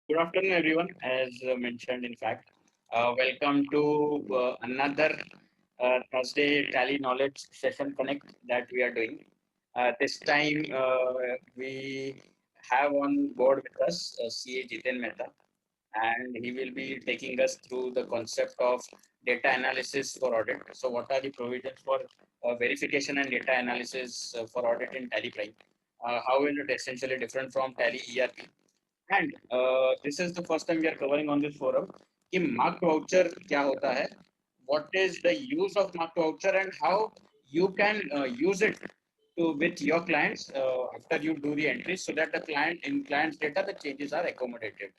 Good afternoon, everyone. As mentioned, in fact, welcome to another Thursday Tally Knowledge Session Connect that we are doing. This time, we have on board with us CA Jiten Mehta, and he will be taking us through the concept of data analysis for audit. So, what are the provisions for verification and data analysis for audit in TallyPrime? How is it essentially different from Tally ERP? And this is the first time we are covering on this forum कि marked voucher क्या होता है, what is the use of marked voucher and how you can use it to with your clients after you do the entries so that the client's data the changes are accommodated.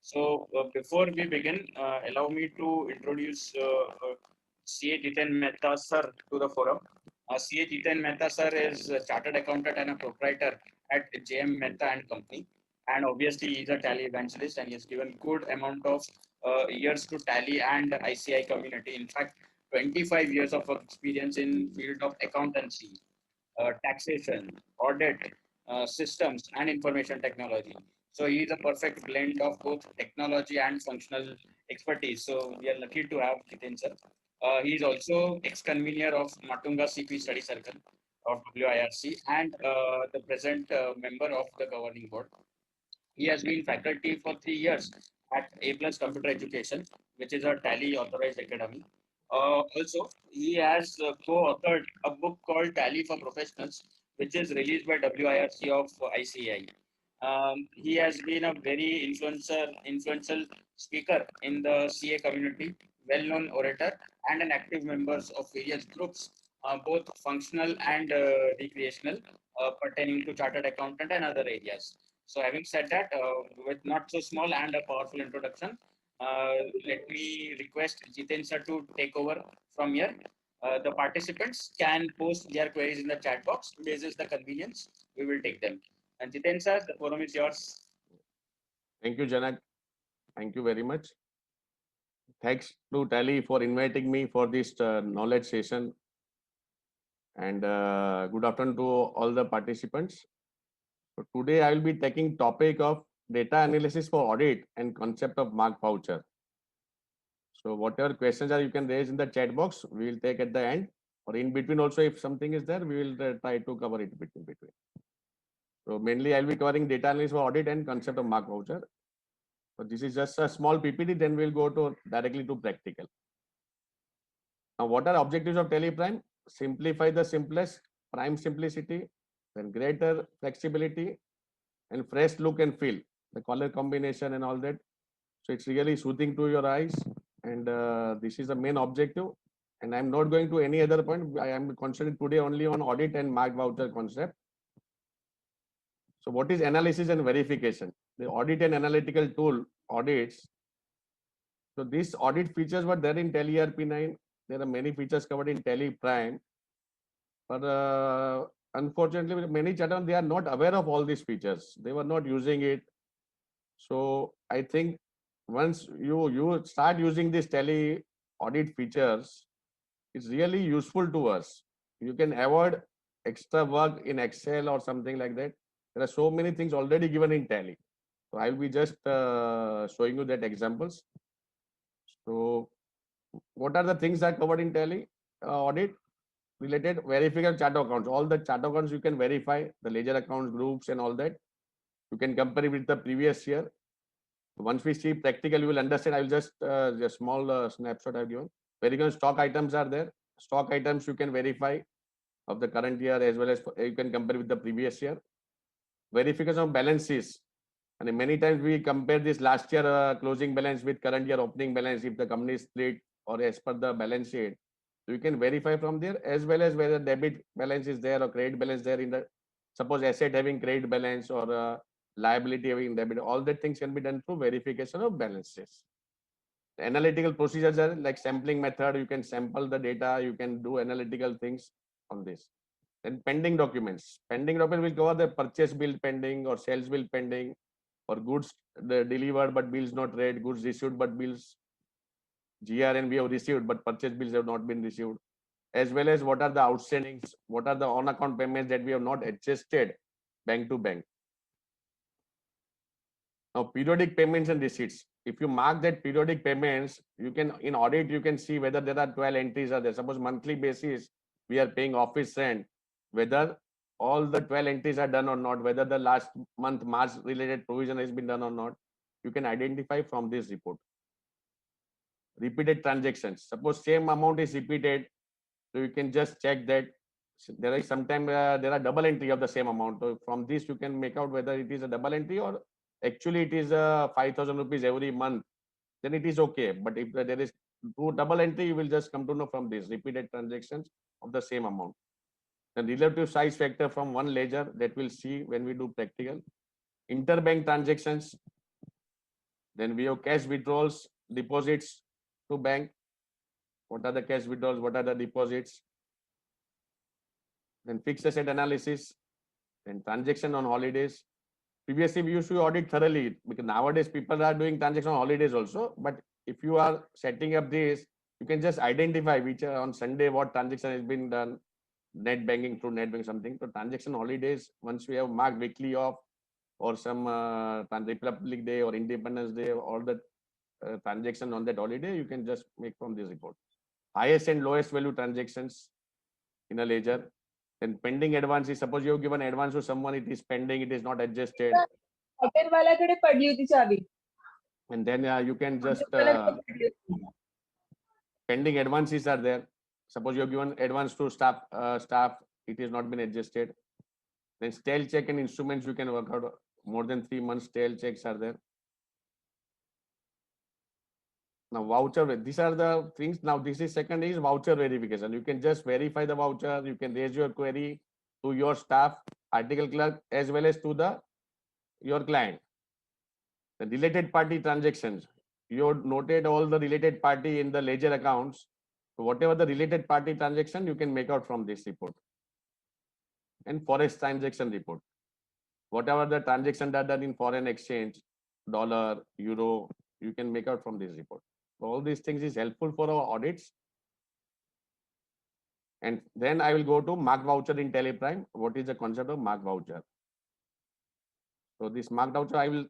So before we begin, allow me to introduce CA Jiten Mehta sir to the forum. CA Jiten Mehta sir is a chartered accountant and a proprietor at JM Mehta and Company, and obviously he's a Tally evangelist and he has given good amount of years to Tally and ICI community. In fact, 25 years of experience in field of accountancy, taxation, audit, systems, and information technology. So he is a perfect blend of both technology and functional expertise. So we are lucky to have Jitin sir. He is also ex-convener of Matunga CP Study Circle of WIRC and the present member of the governing board. He has been faculty for 3 years at A Plus Computer Education, which is a Tally authorized academy. Also, he has co-authored a book called Tally for Professionals, which is released by WIRC of ICI. He has been a very influential speaker in the CA community, well-known orator, and an active member of various groups, both functional and recreational, pertaining to chartered accountant and other areas. So, having said that, with not so small and a powerful introduction, let me request Jiten sir to take over from here. The participants can post their queries in the chat box. Based the convenience, we will take them. And Jiten sir, the forum is yours. Thank you, Janak. Thank you very much. Thanks to Tally for inviting me for this knowledge session. And good afternoon to all the participants. So today I will be taking topic of data analysis for audit and concept of mark voucher. So whatever questions are you can raise in the chat box, we will take at the end or in between also if something is there, we will try to cover it between. So mainly I'll be covering data analysis for audit and concept of mark voucher. So this is just a small PPT, then we'll go to directly to practical. Now, what are objectives of TallyPrime? Simplify the simplest, prime simplicity, then greater flexibility, and fresh look and feel. The color combination and all that. So it's really soothing to your eyes, and this is the main objective. And I'm not going to any other point. I am concentrating today only on audit and mark voucher concept. So what is analysis and verification? The audit and analytical tool audits. So these audit features were there in Tally ERP9. There are many features covered in TallyPrime. But unfortunately, many chatterers, they are not aware of all these features. They were not using it. So I think once you start using these tele audit features, it's really useful to us. You can avoid extra work in Excel or something like that. There are so many things already given in Tally. So I'll be just showing you that examples. So what are the things that are covered in Tally audit? Related verification chart accounts. All the chart accounts you can verify, the ledger accounts, groups, and all that. You can compare it with the previous year. Once we see practical, you will understand. I will just a small snapshot I've given. Verification stock items are there. Stock items you can verify of the current year as well as you can compare with the previous year. Verification of balances. And many times we compare this last year closing balance with current year opening balance if the company is split or as per the balance sheet. So you can verify from there as well as whether debit balance is there or credit balance there in the suppose asset having credit balance or liability having debit. All that things can be done through verification of balances. The analytical procedures are like sampling method. You can sample the data. You can do analytical things on this. Then pending documents. Pending document will cover the purchase bill pending or sales bill pending or goods delivered but bills not read, goods issued but bills GRN we have received but purchase bills have not been received, as well as what are the outstandings, what are the on account payments that we have not adjusted bank to bank. Now, periodic payments and receipts. If you mark that periodic payments, you can, in audit, you can see whether there are 12 entries are there. Suppose monthly basis, we are paying office rent, whether all the 12 entries are done or not, whether the last month March related provision has been done or not, you can identify from this report. Repeated transactions. Suppose same amount is repeated, so you can just check that there is sometimes there are double entry of the same amount. So from this you can make out whether it is a double entry or actually it is 5,000 rupees every month. Then it is okay. But if there is two double entry, you will just come to know from this repeated transactions of the same amount. The relative size factor from one ledger that we'll see when we do practical. Interbank transactions. Then we have cash withdrawals, deposits to bank. What are the cash withdrawals? What are the deposits? Then fixed asset analysis, then transaction on holidays. Previously, we used to audit thoroughly because nowadays people are doing transaction on holidays also. But if you are setting up this, you can just identify which on Sunday what transaction has been done, net banking through net banking something. So transaction holidays, once we have marked weekly off or some Republic Day or Independence Day, all the transaction on that holiday, you can just make from this report. Highest and lowest value transactions in a ledger. Then pending advances, suppose you have given advance to someone, it is pending, it is not adjusted. हॉटेलवाल्याकडे पडली होती चावी. And then you can just हॉटेलवाल्याकडे पडली होती. pending advances are there. Suppose you have given advance to staff, it is not been adjusted. Then stale check and instruments you can work out. More than 3 months stale checks are there. Now voucher, these are the things. Now this is second is voucher verification. You can just verify the voucher. You can raise your query to your staff, article clerk, as well as to the your client. The related party transactions. You noted all the related party in the ledger accounts. So whatever the related party transaction, you can make out from this report. And forex transaction report. Whatever the transactions are done in foreign exchange, dollar, euro, you can make out from this report. So all these things is helpful for our audits. And then I will go to mark voucher in TallyPrime. What is the concept of mark voucher? So this mark voucher I will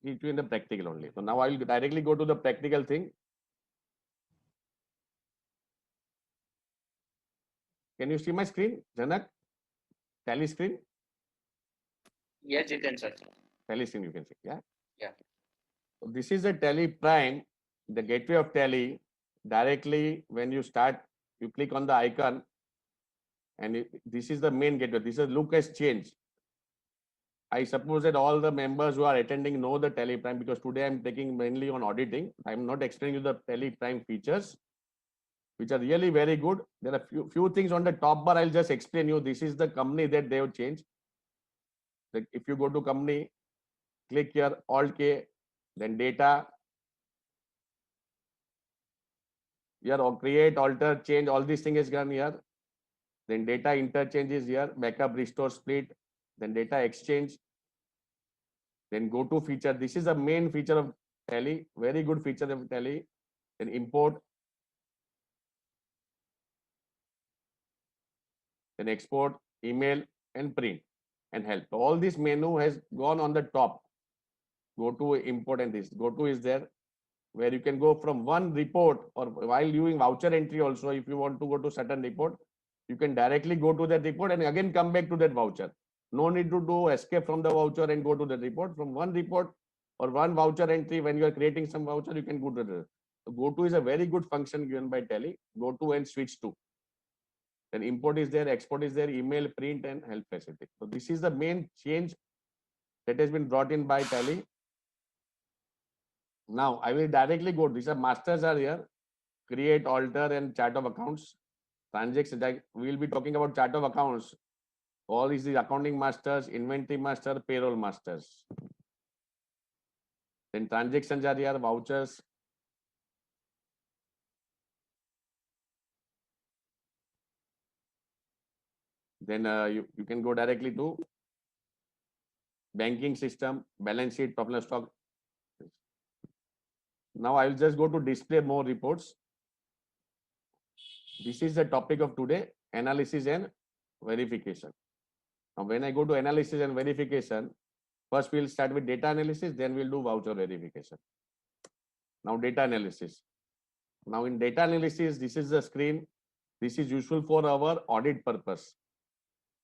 teach you in the practical only. So now I will directly go to the practical thing. Can you see my screen, Janak? Tally screen? Yes, Jiten sir. Tally screen you can see, yeah? Yeah. So this is a TallyPrime, the gateway of Tally. Directly when you start, you click on the icon and this is the main gateway. This is look as change. I suppose that all the members who are attending know the TallyPrime because today I'm taking mainly on auditing. I'm not explaining you the TallyPrime features, which are really very good. There are few things on the top bar. I'll just explain you. This is the company that they have changed. Like if you go to company, click here, Alt K, then data. Here, or create, alter, change, all these things is done here. Then data interchange is here, backup, restore, split, then data exchange. Then go to feature. This is the main feature of Tally, very good feature of Tally. Then import, then export, email, and print and help. So all this menu has gone on the top. Go to import and this. Go to is there where you can go from one report or while doing voucher entry also, if you want to go to certain report, you can directly go to that report and again come back to that voucher. No need to do escape from the voucher and go to the report. From one report or one voucher entry, when you are creating some voucher, you can go to the. So go to is a very good function given by Tally. Go to and switch to. Then import is there, export is there, email, print, and help facility. So this is the main change that has been brought in by Tally. Now I will directly go. These are masters are here. Create, alter, and chart of accounts. Transactions. We will be talking about chart of accounts. All is the accounting masters, inventory master, payroll masters. Then transactions are here, vouchers. Then you can go directly to banking system, balance sheet, profit and stock. Now I will just go to display more reports. This is the topic of today, analysis and verification. Now when I go to analysis and verification, First, we'll start with data analysis, then we'll do voucher verification. Now, data analysis. Now, in data analysis, this is the screen. This is useful for our audit purpose.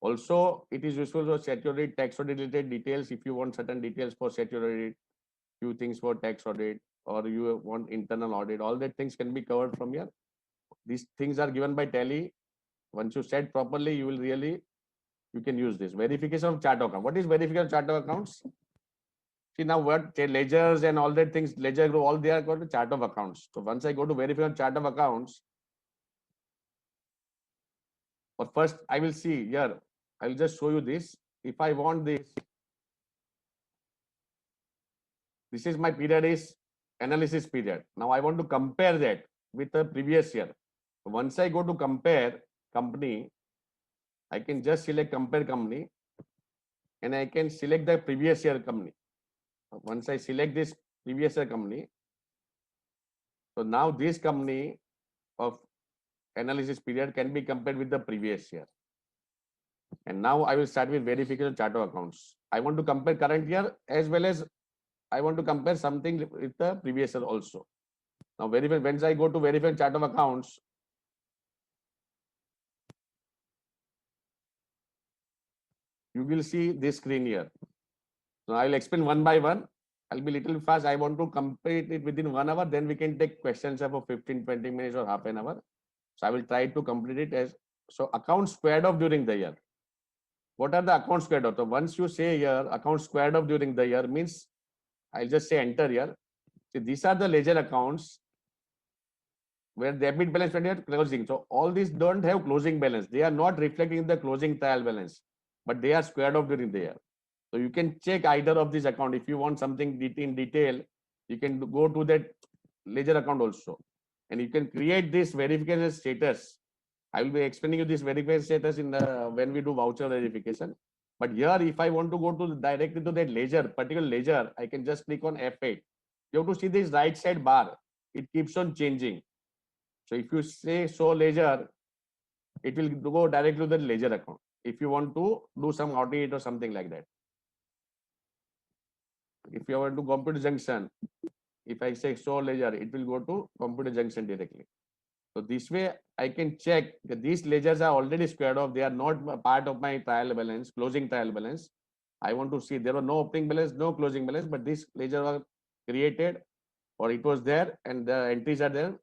Also, it is useful for statutory tax audit related details. If you want certain details for statutory audit, few things for tax audit, or you want internal audit, all that things can be covered from here. These things are given by Tally. Once you set properly, you will really, you can use this. Verification of chart account. What is verification of chart of accounts? See now what ledgers and all that things, ledger group, all they are called chart of accounts. So once I go to verify on chart of accounts, or first I will see here, I will just show you this. If I want this is my period is analysis period. Now I want to compare that with the previous year. Once I go to compare company, I can just select compare company and I can select the previous year company. Once I select this previous year company, so now this company of analysis period can be compared with the previous year. And now I will start with verification chart of accounts. I want to compare current year as well as I want to compare something with the previous year also. Now verify, once I go to verify chart of accounts, you will see this screen here. So I will explain one by one. I'll be little fast. I want to complete it within 1 hour. Then we can take questions for 15, 20 minutes or half an hour. So I will try to complete it as, so accounts squared off during the year. What are the accounts squared off? So once you say here, accounts squared off during the year means, I'll just say enter here. See, these are the ledger accounts where debit balance when you are closing. So all these don't have closing balance. They are not reflecting the closing trial balance, but they are squared off during the year. So you can check either of these account. If you want something in detail, you can go to that ledger account also. And you can create this verification status. I will be explaining you this verification status in the when we do voucher verification. But here, if I want to go to directly to that ledger, particular ledger, I can just click on F8. You have to see this right side bar. It keeps on changing. So if you say show ledger, it will go directly to the ledger account. If you want to do some audit or something like that. If you want to computer junction, if I say show ledger, it will go to computer junction directly. So this way I can check that these ledgers are already squared off. They are not a part of my trial balance, closing trial balance. I want to see there were no opening balance, no closing balance, but this ledger was created or it was there and the entries are there,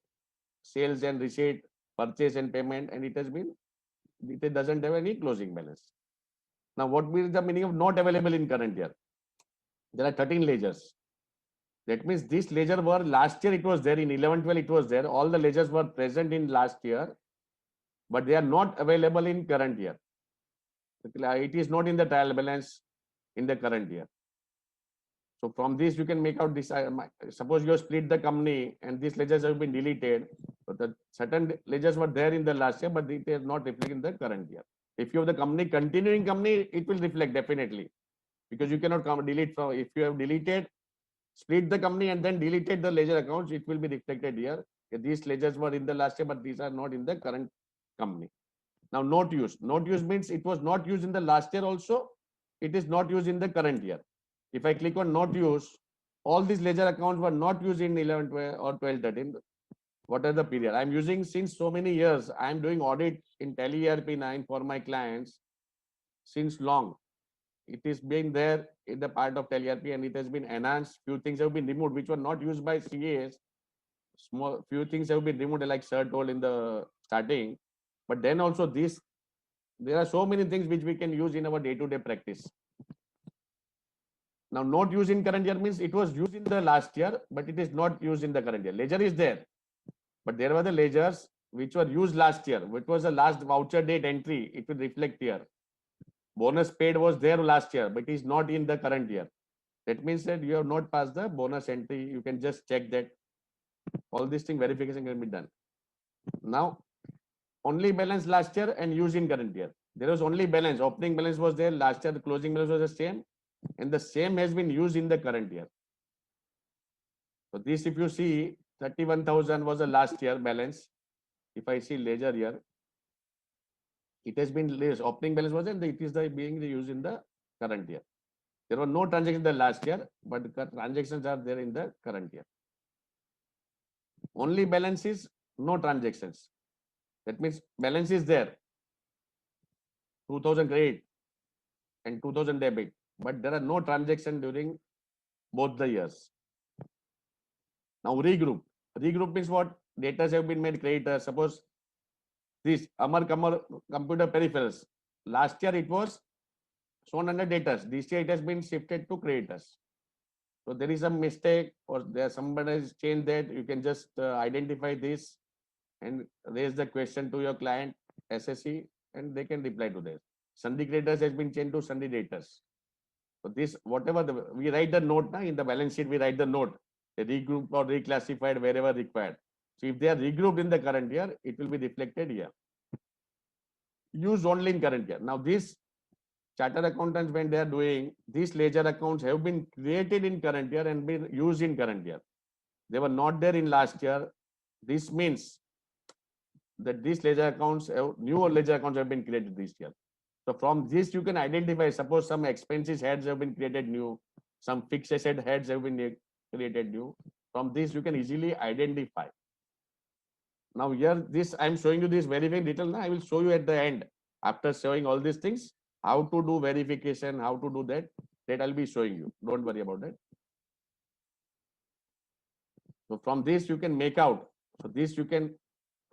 sales and receipt, purchase and payment, and it has been, it doesn't have any closing balance. Now what is the meaning of not available in current year? There are 13 ledgers. That means this ledger were last year it was there in 11-12 it was there. All the ledgers were present in last year, but they are not available in current year. It is not in the trial balance in the current year. So from this you can make out this. Suppose you split the company and these ledgers have been deleted. So the certain ledgers were there in the last year, but it is not reflected in the current year. If you have the company continuing company, it will reflect definitely because you cannot delete from. If you have deleted, split the company and then deleted the ledger accounts, it will be reflected here. These ledgers were in the last year, but these are not in the current company. Now, not used. Not used means it was not used in the last year also. It is not used in the current year. If I click on not used, all these ledger accounts were not used in 11, 12 or 12, 13. What are the period? I'm using since so many years. I'm doing audit in Tally ERP9 for my clients since long. It is being there in the part of TallyRP and it has been enhanced. Few things have been removed which were not used by CAs. Small few things have been removed, like Sir told in the starting. But then also this, there are so many things which we can use in our day-to-day practice. Now, not used in current year means it was used in the last year, but it is not used in the current year. Ledger is there, but there were the ledgers which were used last year, which was the last voucher date entry. It will reflect here. Bonus paid was there last year, but it is not in the current year. That means that you have not passed the bonus entry. You can just check that all these things verification can be done. Now, only balance last year and used in current year. There was only balance. Opening balance was there last year. The closing balance was the same, and the same has been used in the current year. So this, if you see, 31,000 was the last year balance. If I see ledger here, it has been less. Opening balance was there, and it is being used in the current year. There were no transactions in the last year, but the transactions are there in the current year. Only balance is no transactions. That means balance is there, 2000 credit and 2000 debit, but there are no transactions during both the years. Now regroup. Regroup means what? Data have been made creditor. Suppose this Amar computer peripherals. Last year it was shown under debtors. This year it has been shifted to creditors. So there is a mistake or there somebody has changed that. You can just identify this and raise the question to your client SSC and they can reply to this. Sunday creditors has been changed to Sunday debtors. So this whatever we write the note in the balance sheet, we write the note, they regrouped or reclassified wherever required. So if they are regrouped in the current year, it will be reflected here. Used only in current year. Now this chartered accountants, when they are doing these ledger accounts, have been created in current year and been used in current year. They were not there in last year. This means that these ledger accounts, new ledger accounts have been created this year. So from this you can identify, suppose some expenses heads have been created new, some fixed asset heads have been created new. From this you can easily identify. Now here this I am showing you this very detail. Now I will show you at the end, after showing all these things, how to do verification, how to do that I'll be showing you. Don't worry about that. So from this you can make out. So this you can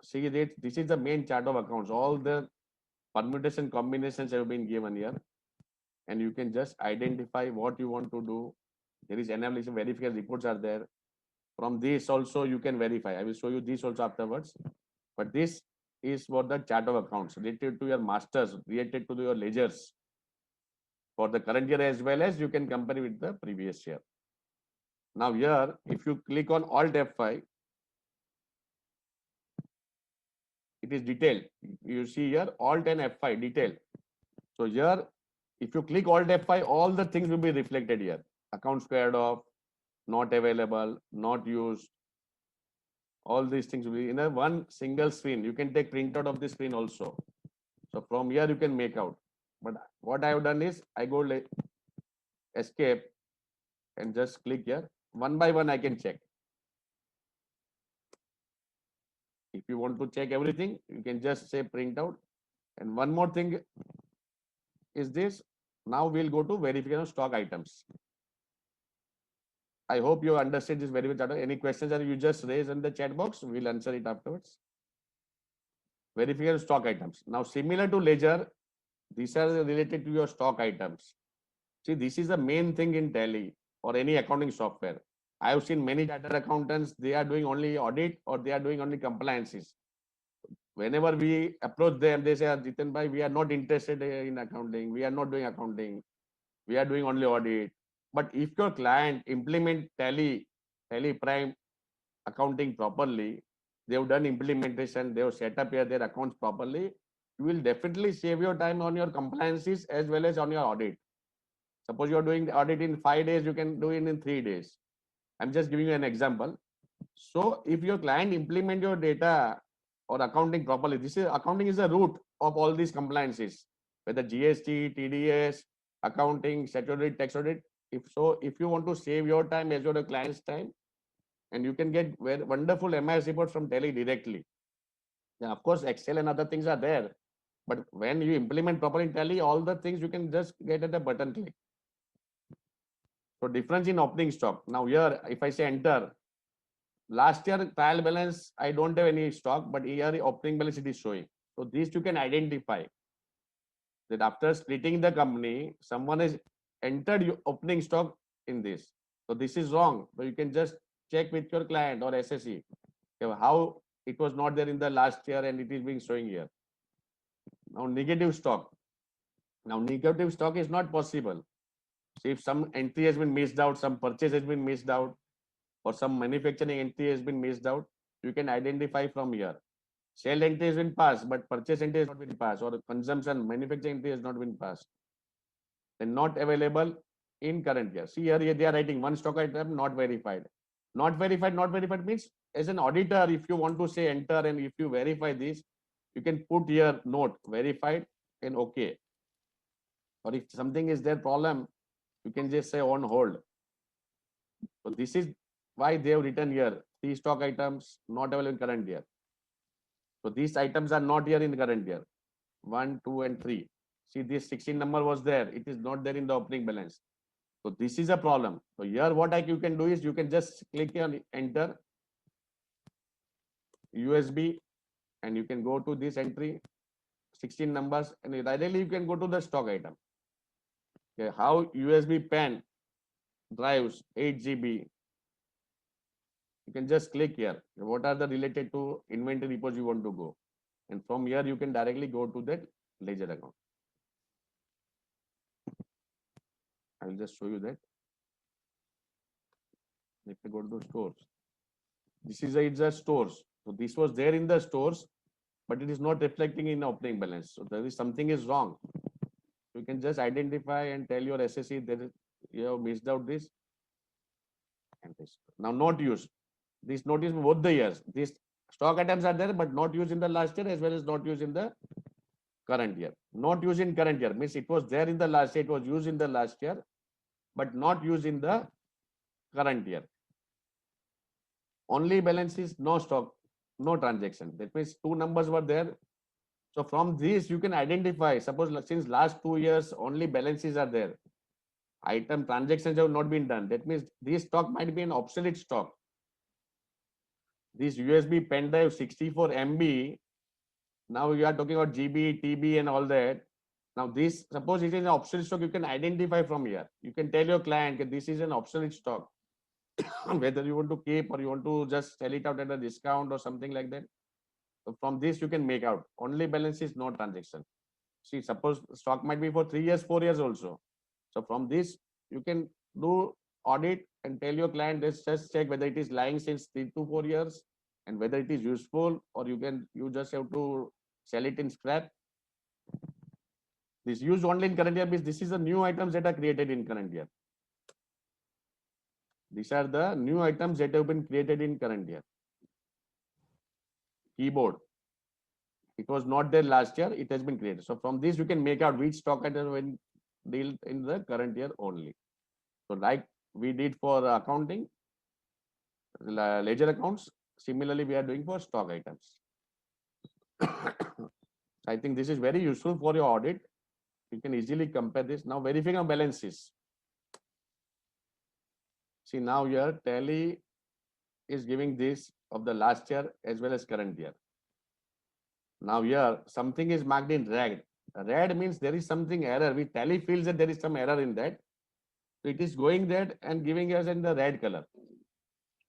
see that this is the main chart of accounts. All the permutation combinations have been given here. And you can just identify what you want to do. There is analysis, verification reports are there. From this also you can verify. I will show you this also afterwards. But this is for the chart of accounts related to your masters, related to your ledgers for the current year as well as you can compare with the previous year. Now here, if you click on Alt F5, it is detailed. You see here Alt and F5 detail. So here, if you click Alt F5, all the things will be reflected here. Account squared off, not available, not used. All these things will be in a one single screen. You can take printout of the screen also. So from here you can make out. But what I have done is I go like escape and just click here. One by one I can check. If you want to check everything, you can just say printout. And one more thing is this. Now we'll go to verification of stock items. I hope you understand this very well. Any questions that you just raise in the chat box, we'll answer it afterwards. Verification of stock items. Now, similar to ledger, these are related to your stock items. See, this is the main thing in Tally or any accounting software. I have seen many chartered accountants, they are doing only audit or they are doing only compliances. Whenever we approach them, they say, Jitin bhai, we are not interested in accounting. We are not doing accounting. We are doing only audit. But if your client implement TallyPrime accounting properly, they have done implementation, they have set up here their accounts properly, you will definitely save your time on your compliances as well as on your audit. Suppose you are doing the audit in 5 days, you can do it in 3 days. I'm just giving you an example. So if your client implement your data or accounting properly, this is accounting is the root of all these compliances, whether GST, TDS, accounting, statutory tax audit. If you want to save your time as well as your client's time, and you can get very wonderful MIS reports from Tally directly. Now, of course, Excel and other things are there, but when you implement properly in Tally, all the things you can just get at a button click. So difference in opening stock. Now here, if I say enter, last year trial balance, I don't have any stock, but here opening balance it is showing. So these you can identify that after splitting the company, someone has entered your opening stock in this. So this is wrong. So you can just check with your client or SSE how it was not there in the last year and it is being showing here. Now negative stock. Now negative stock is not possible. So if some entry has been missed out, some purchase has been missed out, or some manufacturing entry has been missed out, you can identify from here. Sale entry has been passed, but purchase entry has not been passed, or consumption, manufacturing entry has not been passed. Then not available in current year. See here, they are writing one stock item not verified. Not verified means as an auditor, if you want to say enter and if you verify this, you can put here note verified and okay. Or if something is there problem, You can just say on hold. So this is why they have written here, three stock items not available in current year. So these items are not here in the current year. 1, 2, and 3. See, this 16 number was there. It is not there in the opening balance. So this is a problem. So here what you can do is you can just click on enter USB and you can go to this entry 16 numbers and directly you can go to the stock item. Okay, how USB pen drives 8 GB. You can just click here. What are the related to inventory repos you want to go? And from here you can directly go to that ledger account. I will just show you that. If you go to the stores, this is it's a stores. So this was there in the stores, but it is not reflecting in opening balance. So there is something is wrong. You can just identify and tell your SSE that you have missed out this and this. Now not used. This notice both the years. These stock items are there, but not used in the last year as well as not used in the current year. Not used in current year means it was there in the last year, it was used in the last year, but not used in the current year. Only balance is no stock, no transaction. That means two numbers were there. So from this you can identify, suppose since last 2 years only balances are there. Item transactions have not been done. That means this stock might be an obsolete stock. This USB pen drive 64 MB, now you are talking about GB, TB and all that. Now this, suppose it is an obsolete stock, you can identify from here. You can tell your client that this is an obsolete stock. Whether you want to keep or you want to just sell it out at a discount or something like that. So from this you can make out. Only balance is no transaction. See, suppose stock might be for 3 years, 4 years also. So from this you can do audit and tell your client, let's just check whether it is lying since 3 to 4 years and whether it is useful, or you just have to sell it in scrap. This used only in current year means this is the new items that are created in current year. These are the new items that have been created in current year. Keyboard. It was not there last year, it has been created. So from this you can make out which stock item when deal in the current year only. So like we did for accounting, ledger accounts, similarly we are doing for stock items. I think this is very useful for your audit. You can easily compare this. Now verifying balances. See, now here Tally is giving this of the last year as well as current year. Now here something is marked in red. Red means there is something error. We Tally feels that there is some error in that. So it is going there and giving us in the red color.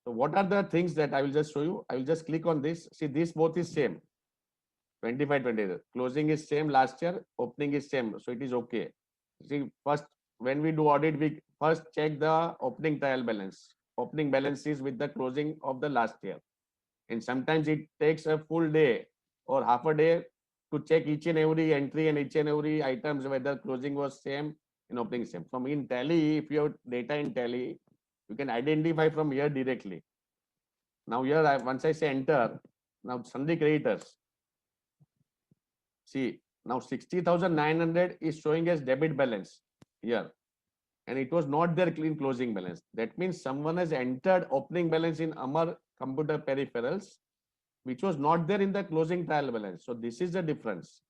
So what are the things that I will just show you? I will just click on this. See, this both is same. 25, 20. Closing is same last year, opening is same. So it is okay. See, first, when we do audit, we first check the opening trial balance. Opening balance is with the closing of the last year. And sometimes it takes a full day or half a day to check each and every entry and each and every items whether closing was same and opening same. From in Tally, if you have data in Tally, you can identify from here directly. Now here, once I say enter, now sundry creditors. See, now 60,900 is showing as debit balance here. And it was not there in closing balance. That means someone has entered opening balance in Amar computer peripherals, which was not there in the closing trial balance. So this is the difference.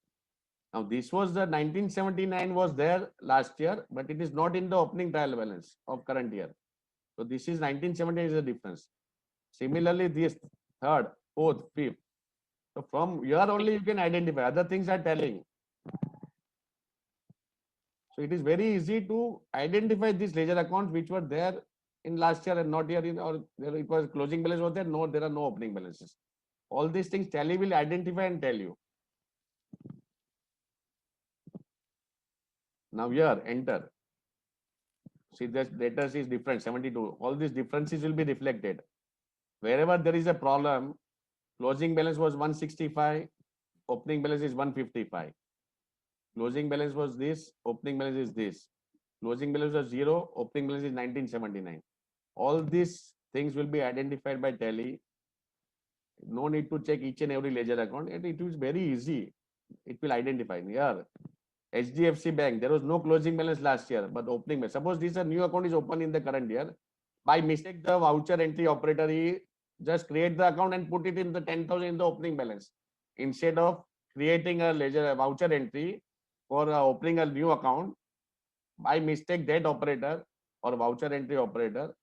Now this was the 1979 was there last year, but it is not in the opening trial balance of current year. So this is 1970 is the difference. Similarly, this third, fourth, fifth. So from here only you can identify. Other things are telling. So it is very easy to identify these ledger accounts which were there in last year and not here in, or there it was closing balance was there. No, there are no opening balances. All these things Tally will identify and tell you. Now here, enter. See, this data is different, 72. All these differences will be reflected. Wherever there is a problem, closing balance was 165, opening balance is 155. Closing balance was this, opening balance is this. Closing balance was 0, opening balance is 1979. All these things will be identified by Tally. No need to check each and every ledger account, and it is very easy. It will identify here. HDFC Bank, there was no closing balance last year, but opening balance. Suppose this a new account is open in the current year. By mistake, the voucher entry operator, he just create the account and put it in the 10,000 in the opening balance. Instead of creating a ledger, a voucher entry for opening a new account, by mistake, that operator or voucher entry operator,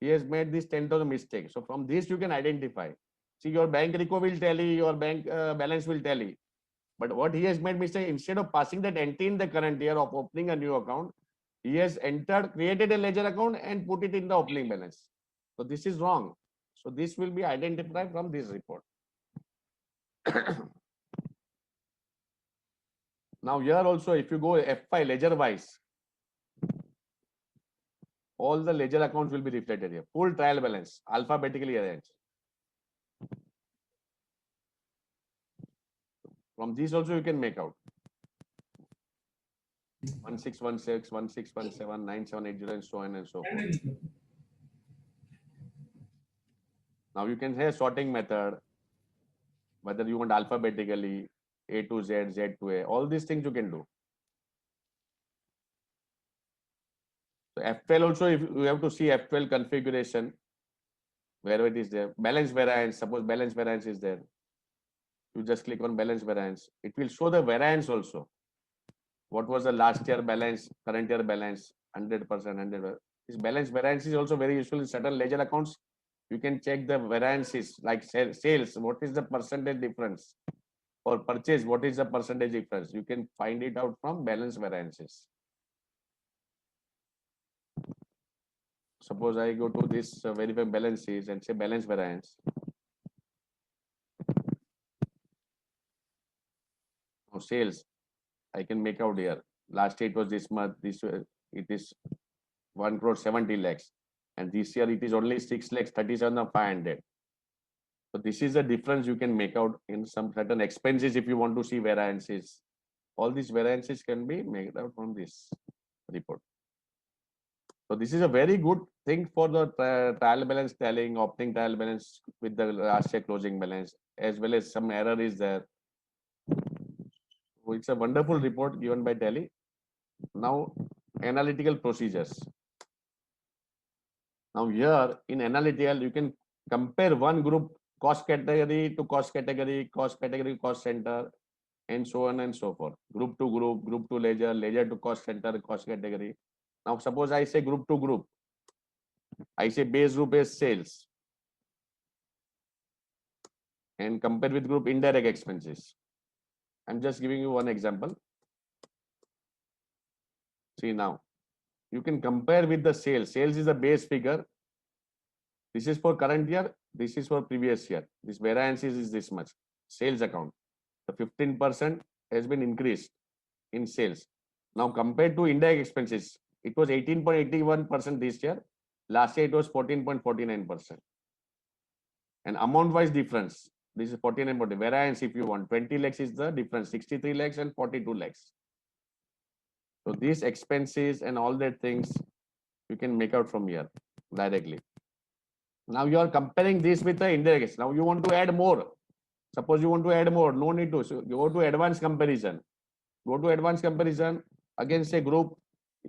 he has made this 10,000 mistake. So from this, you can identify. See, your bank reco will tell you, your bank balance will tell you. But what he has made mistake, instead of passing that entry in the current year of opening a new account, he has entered, created a ledger account and put it in the opening balance. So this is wrong. So this will be identified from this report. Now here also, if you go F5 ledger wise, all the ledger accounts will be reflected here. Full trial balance, alphabetically arranged. From these also you can make out 1616, 1617, 9780, and so on and so forth. Now you can say sorting method, whether you want alphabetically, A to Z, Z to A, all these things you can do. So F12 also, if you have to see F12 configuration, wherever it is there, balance variance, suppose balance variance is there. You just click on balance variance. It will show the variance also. What was the last year balance, current year balance, 100%, 100%. This balance variance is also very useful in certain ledger accounts. You can check the variances like sales, what is the percentage difference, or purchase, what is the percentage difference. You can find it out from balance variances. Suppose I go to this verify balances and say balance variance. Now sales, I can make out here. Last year it was this month, it is 1 crore 70 lakhs. And this year it is only 6 lakhs 37,500. So this is the difference you can make out in some certain expenses if you want to see variances. All these variances can be made out from this report. So this is a very good thing for the trial balance tallying, opening trial balance with the last year closing balance, as well as some error is there. So it's a wonderful report given by Tally. Now, analytical procedures. Now here in analytical, you can compare one group cost category to cost category, cost center, and so on and so forth. Group to ledger, ledger to cost center, cost category. Now suppose I say group to group. I say base group is sales and compare with group indirect expenses. I'm just giving you one example. See now, you can compare with the sales. Sales is the base figure. This is for current year. This is for previous year. This variance is this much. Sales account. The 15% has been increased in sales. Now compared to indirect expenses, it was 18.81% this year. Last year it was 14.49%. And amount wise difference, this is 49.40. Variance if you want, 20 lakhs is the difference, 63 lakhs and 42 lakhs. So these expenses and all that things you can make out from here directly. Now you are comparing this with the indirect. Now you want to add more. Suppose you want to add more, no need to. So you go to advanced comparison. Go to advanced comparison, again say group,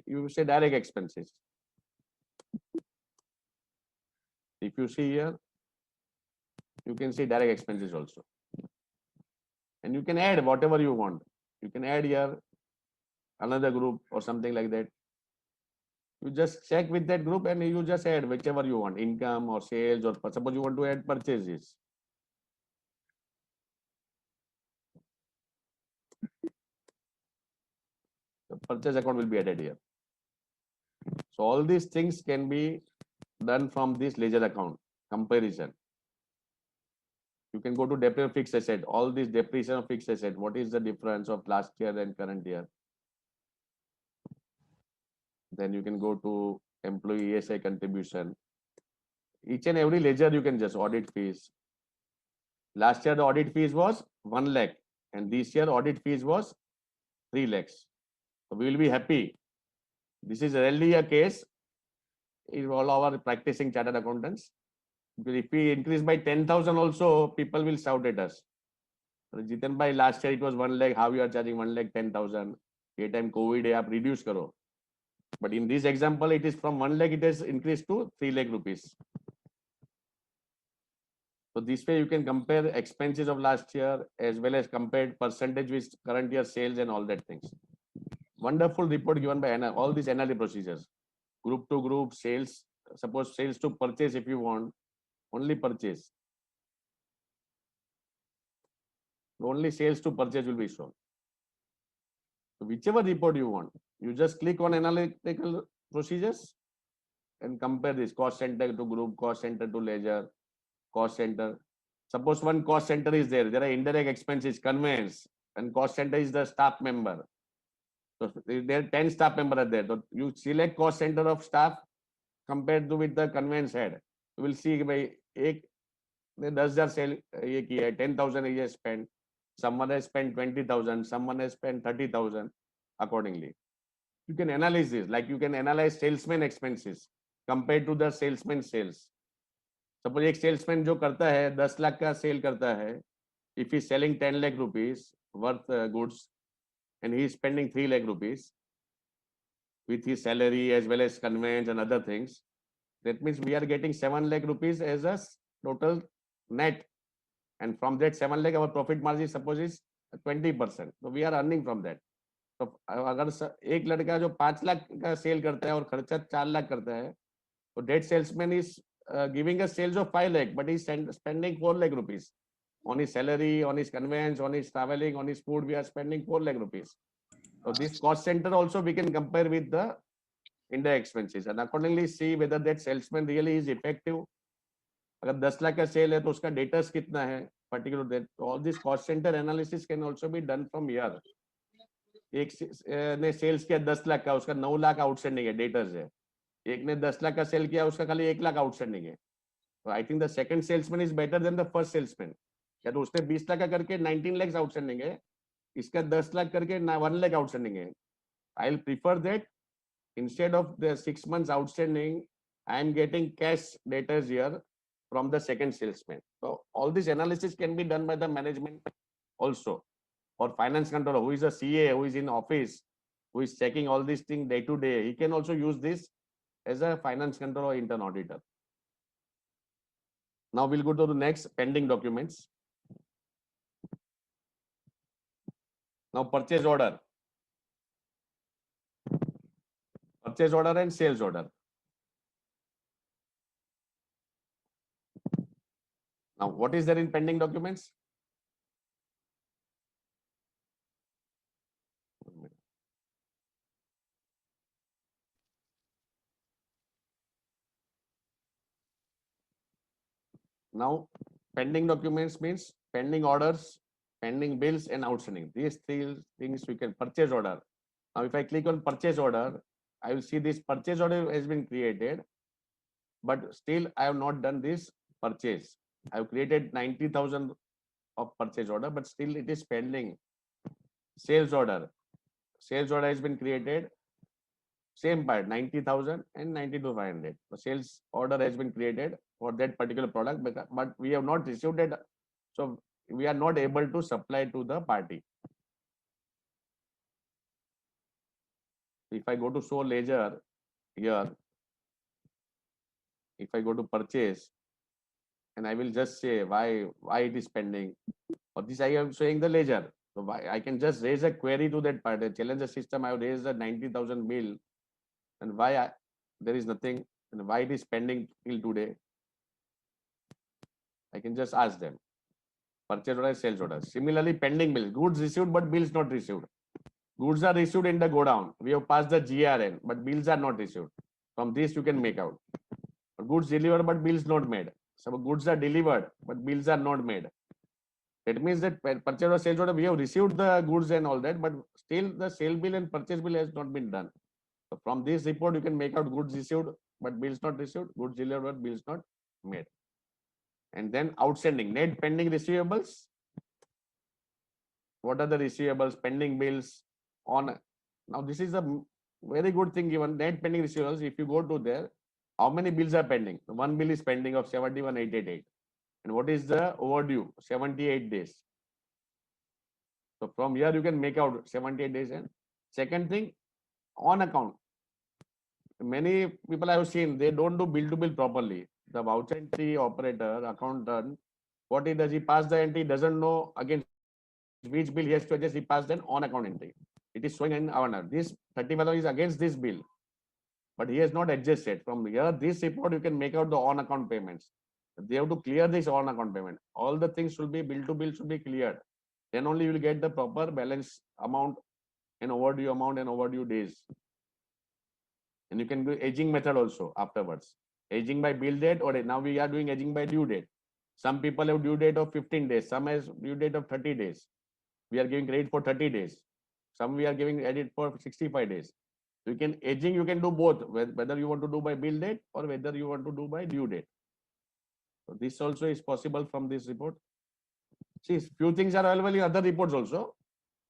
you say direct expenses. If you see here, you can see direct expenses also. And you can add whatever you want. You can add here another group or something like that. You just check with that group and you just add whichever you want, income or sales, or suppose you want to add purchases. The purchase account will be added here. So all these things can be done from this ledger account comparison. You can go to depreciation of fixed asset. All this depreciation of fixed asset. What is the difference of last year and current year? Then you can go to employee ESI contribution. Each and every ledger you can just audit fees. Last year the audit fees was 1 lakh and this year audit fees was 3 lakhs. So we will be happy. This is rarely a case in all our practicing chartered accountants. Because if we increase by 10,000 also, people will shout at us. Jitan bhai, last year it was 1 lakh, how you are charging 1 lakh 10,000? ये time Covid है, आप reduce करो. But in this example, it is from 1 lakh, it has increased to 3 lakh rupees. So this way you can compare expenses of last year as well as compared percentage with current year sales and all that things. Wonderful report given by all these NLA procedures. Group to group, sales, suppose sales to purchase if you want, only purchase. Only sales to purchase will be shown. So whichever report you want, you just click on analytical procedures and compare this cost center to group, cost center to ledger, cost center. Suppose one cost center is there. There are indirect expenses, conveyance, and cost center is the staff member. So there are 10 staff members are there. So you select cost center of staff compared to with the conveyance head. You will see by एक ने 10,000 cell ये किया है, 10,000 ये spent. Someone has spent 20,000. Someone has spent 30,000. Accordingly, you can analyze this. Like you can analyze salesman expenses compared to the salesman sales. Suppose एक salesman जो करता है 10 लाख का सेल करता है, if he is selling 10 lakh rupees worth goods and he is spending 3 lakh rupees with his salary as well as conveyance and other things, that means we are getting 7 lakh rupees as a total net, and from that 7 lakh our profit margin suppose is 20%. So we are earning from that. तो अगर एक लड़का जो 5 लाख का cell करता है और खर्चा 4 लाख करता है, तो date salesman is giving us sales of 5 lakh, but he's spending 4 lakh rupees on his salary, on his conveyance, on his traveling, on his food. We are spending 4 lakh rupees. So this cost center also we can compare with the indirect expenses and accordingly see whether that salesman really is effective. अगर 10 लाख का cell है तो उसका debtors कितना है particular date. All this cost centre analysis can also be done from here. एक ने sales किया 10 लाख का, उसका 9 लाख आउटस्टैंडिंग है, डेटर्स है. एक ने 10 लाख का सेल किया, उसका खाली 1 लाख आउटस्टैंडिंग है. तो I think the second salesman is better than the first salesman. या तो उसने 20 लाख का करके 19 lakhs आउटस्टैंडिंग है, इसका 10 लाख करके 1 lakh आउटस्टैंडिंग है. I will prefer that instead of the 6 months outstanding, I am getting cash debtors here from the second salesman. So all this analysis can be done by the management also, or finance controller who is a CA, who is in office, who is checking all these things day to day. He can also use this as a finance controller or intern auditor. Now we'll go to the next, pending documents. Now purchase order and sales order. Now what is there in pending documents? Now pending documents means pending orders, pending bills and outstanding. These three things we can. Purchase order. Now if I click on purchase order, I will see this purchase order has been created, but still I have not done this purchase. I have created 90,000 of purchase order, but still it is pending. Sales order has been created, same part, 90,000 and 92,500. The sales order has been created for that particular product, but we have not received it, so we are not able to supply to the party. If I go to show ledger here, if I go to purchase, and I will just say why it is pending. For this I am showing the ledger. So why I can just raise a query to that part. Challenge the system. I have raised a 90,000 bill, and why there is nothing, and why it is pending till today. I can just ask them. Purchase order, sales order. Similarly, pending bill, goods received but bills not received. Goods are received in the godown. We have passed the GRN, but bills are not received. From this you can make out. Goods delivered but bills not made. Some goods are delivered but bills are not made. That means that purchase or sales order, we have received the goods and all that, but still the sale bill and purchase bill has not been done. So from this report, you can make out goods received but bills not received, goods delivered but bills not made. And then outstanding, net pending receivables. What are the receivables, pending bills on? Now this is a very good thing given, net pending receivables. If you go to there, how many bills are pending? One bill is pending of 71,888. And what is the overdue? 78 days. So from here you can make out 78 days and Second thing, on account. Many people I have seen, they don't do bill to bill properly. The voucher entry operator, accountant, what he does, he pass the entry, doesn't know against which bill he has to adjust, he passed an on account entry. It is showing in our now. This 30,000 is against this bill, but he has not adjusted. From here, this report you can make out the on account payments. They have to clear this on account payment. All the things should be bill to bill should be cleared. Then only you will get the proper balance amount and overdue days. And you can do aging method also afterwards. Aging by bill date, or now we are doing aging by due date. Some people have due date of 15 days, some has due date of 30 days. We are giving credit for 30 days. Some we are giving credit for 65 days. You can aging, you can do both, whether you want to do by bill date or whether you want to do by due date. So this also is possible from this report. See, few things are available in other reports also,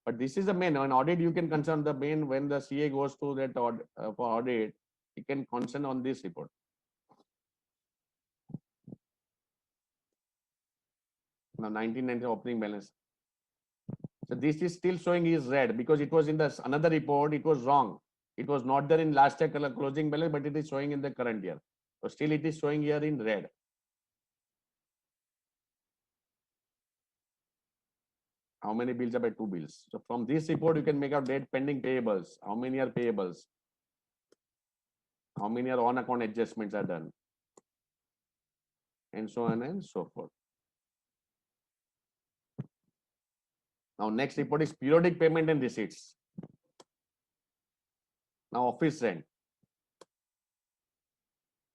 but this is the main. On audit, you can concern the main when the CA goes to that for audit, he can concern on this report. Now 1990 opening balance. So this is still showing is red because it was in the another report, it was wrong. It was not there in last year closing balance, but it is showing in the current year. So still it is showing here in red. How many bills are by 2 bills? So from this report, you can make out date pending payables. How many are payables? How many are on account adjustments are done? And so on and so forth. Now next report is periodic payment and receipts. Now office rent.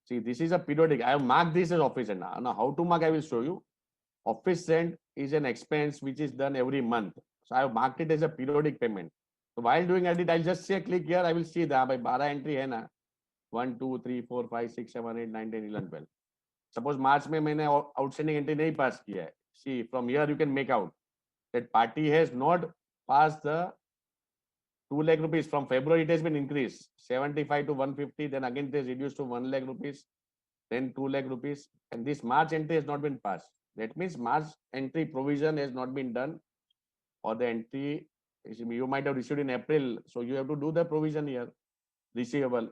See, this is a periodic. I have marked this as office rent. Now how to mark, I will show you. Office rent is an expense which is done every month. So I have marked it as a periodic payment. So while doing edit, I'll just say click here. I will see that by 12 entry hai na. 1, 2, 3, 4, 5, 6, 7, 8, 9, 10, 11, 12. Suppose March में मैंने outstanding entry नहीं pass किया है. See, from here you can make out that party has not passed the 2 lakh rupees. From February it has been increased 75 to 150. Then again it is reduced to 1 lakh rupees. Then 2 lakh rupees. And this March entry has not been passed. That means March entry provision has not been done, or the entry you might have received in April. So you have to do the provision here. Receivable.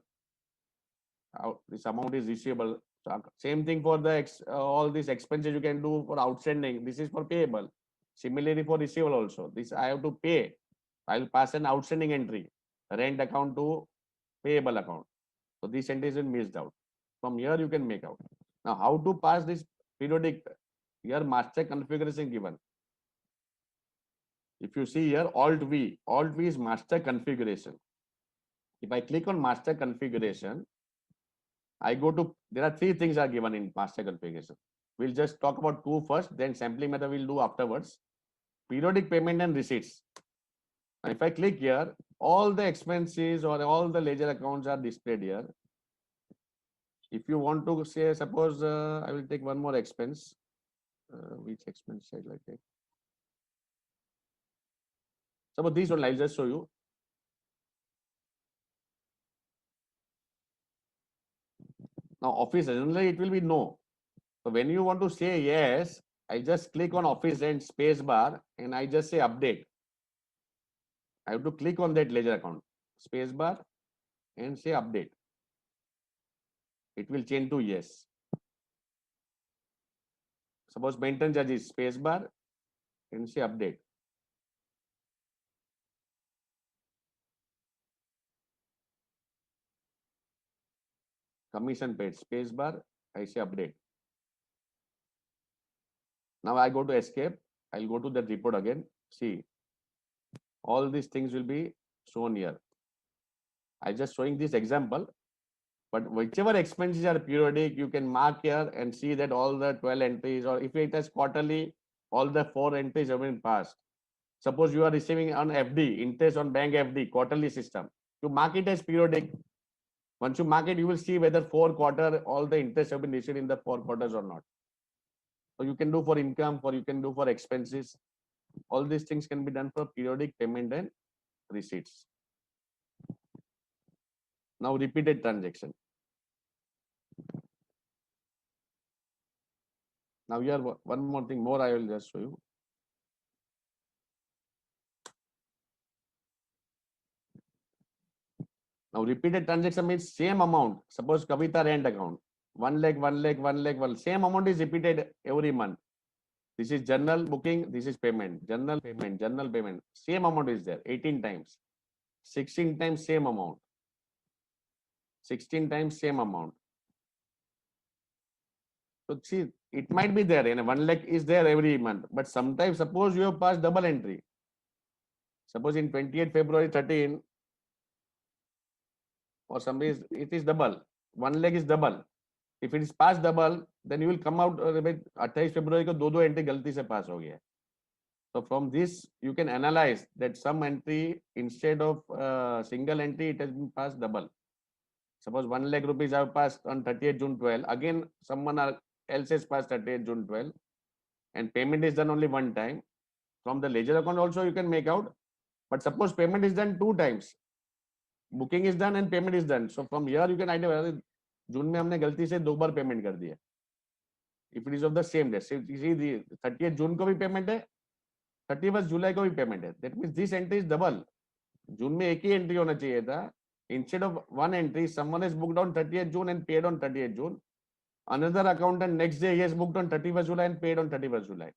This amount is receivable. So same thing for the all these expenses you can do for outstanding. This is for payable. Similarly for receivable also. This I have to pay. I will pass an outstanding entry, rent account to payable account. So this entry is missed out. From here you can make out. Now how to pass this periodic? Here master configuration given. If you see here Alt V is master configuration. If I click on master configuration, I go to, there are 3 things are given in master configuration. We'll just talk about 2 first, then sampling method we'll do afterwards. Periodic payment and receipts. Now if I click here, all the expenses or all the ledger accounts are displayed here. If you want to say, suppose I will take one more expense. Which expense shall I take? Suppose this one, I'll just show you. Now office, generally it will be no. So when you want to say yes, I just click on office and space bar and I just say update. I have to click on that ledger account, space bar and say update. It will change to yes. Suppose maintenance charges, space bar and say update. Commission paid, space bar, I say update. Now I go to escape. I'll go to that report again. See, all these things will be shown here. I just showing this example, but whichever expenses are periodic, you can mark here and see that all the 12 entries, or if it is quarterly, all the 4 entries have been passed. Suppose you are receiving on FD, interest on bank FD, quarterly system. You mark it as periodic. Once you mark it, you will see whether 4 quarter, all the interest have been received in the 4 quarters or not. So you can do for income, or you can do for expenses. All these things can be done for periodic payment and receipts. Now repeated transaction. Now here one more thing more I will just show you. Now repeated transaction means same amount. Suppose Kavita rent account 1 lakh, 1 lakh, 1 lakh, 1 same amount is repeated every month. This is general booking. This is payment. General payment. General payment. Same amount is there. 18 times. 16 times same amount. 16 times same amount. So see, it might be there. And 1 lakh is there every month. But sometimes, suppose you have passed double entry. Suppose in 28 February 13 or somebody is, it is double. 1 lakh is double. If it is past double, then you will come out with 28 February को दो entry गलती से pass हो गया. So from this you can analyze that some entry instead of single entry it has been passed double. Suppose 1 lakh rupees have passed on 30th June 12. Again someone else has passed 30th June 12, and payment is done only one time. From the ledger account also you can make out. But suppose payment is done 2 times. Booking is done and payment is done. So from here you can identify जून में हमने गलती से 2 बार payment कर दिया. If it is of the same day, see the 30th June को भी payment है, 31st July को भी पेमेंट है. That means this entry is double. जून में एक ही एंट्री होना चाहिए था. Instead of one entry, someone is booked on 30th June and paid on 30th June. Another accountant next day he has booked on 31st July and paid on 31st July.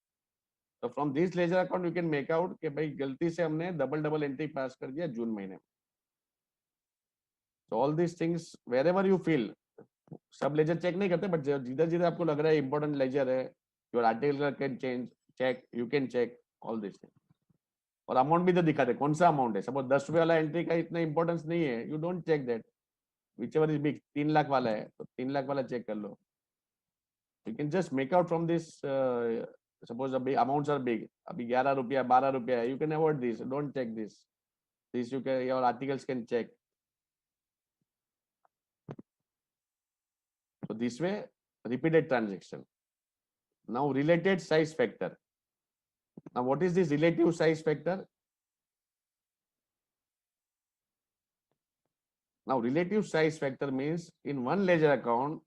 So from this ledger account you can make out कि भाई गलती से हमने double entry पास कर दिया जून महीने. So all these things wherever you feel, सब ledger check नहीं करते, बट जिधर जिधर आपको लग रहा है इंपॉर्टेंट लेजर है, your article can change, check, you can check all this thing. और अमाउंट भी तो दिखाते कौन सा अमाउंट है. सपोज 10 रुपए वाला एंट्री का इतना इंपॉर्टेंस नहीं है, you don't check that. Whichever is big, 3 lakh वाला है तो 3 लाख वाला चेक कर लो. You can just make out from this. Suppose अभी अमाउंट्स आर बिग, अभी 11 रुपया 12 रुपया है, you can avoid this, don't check this you can, your articles can check. So this way, repeated transaction. Now related size factor. Now what is this relative size factor? Now relative size factor means in one ledger account,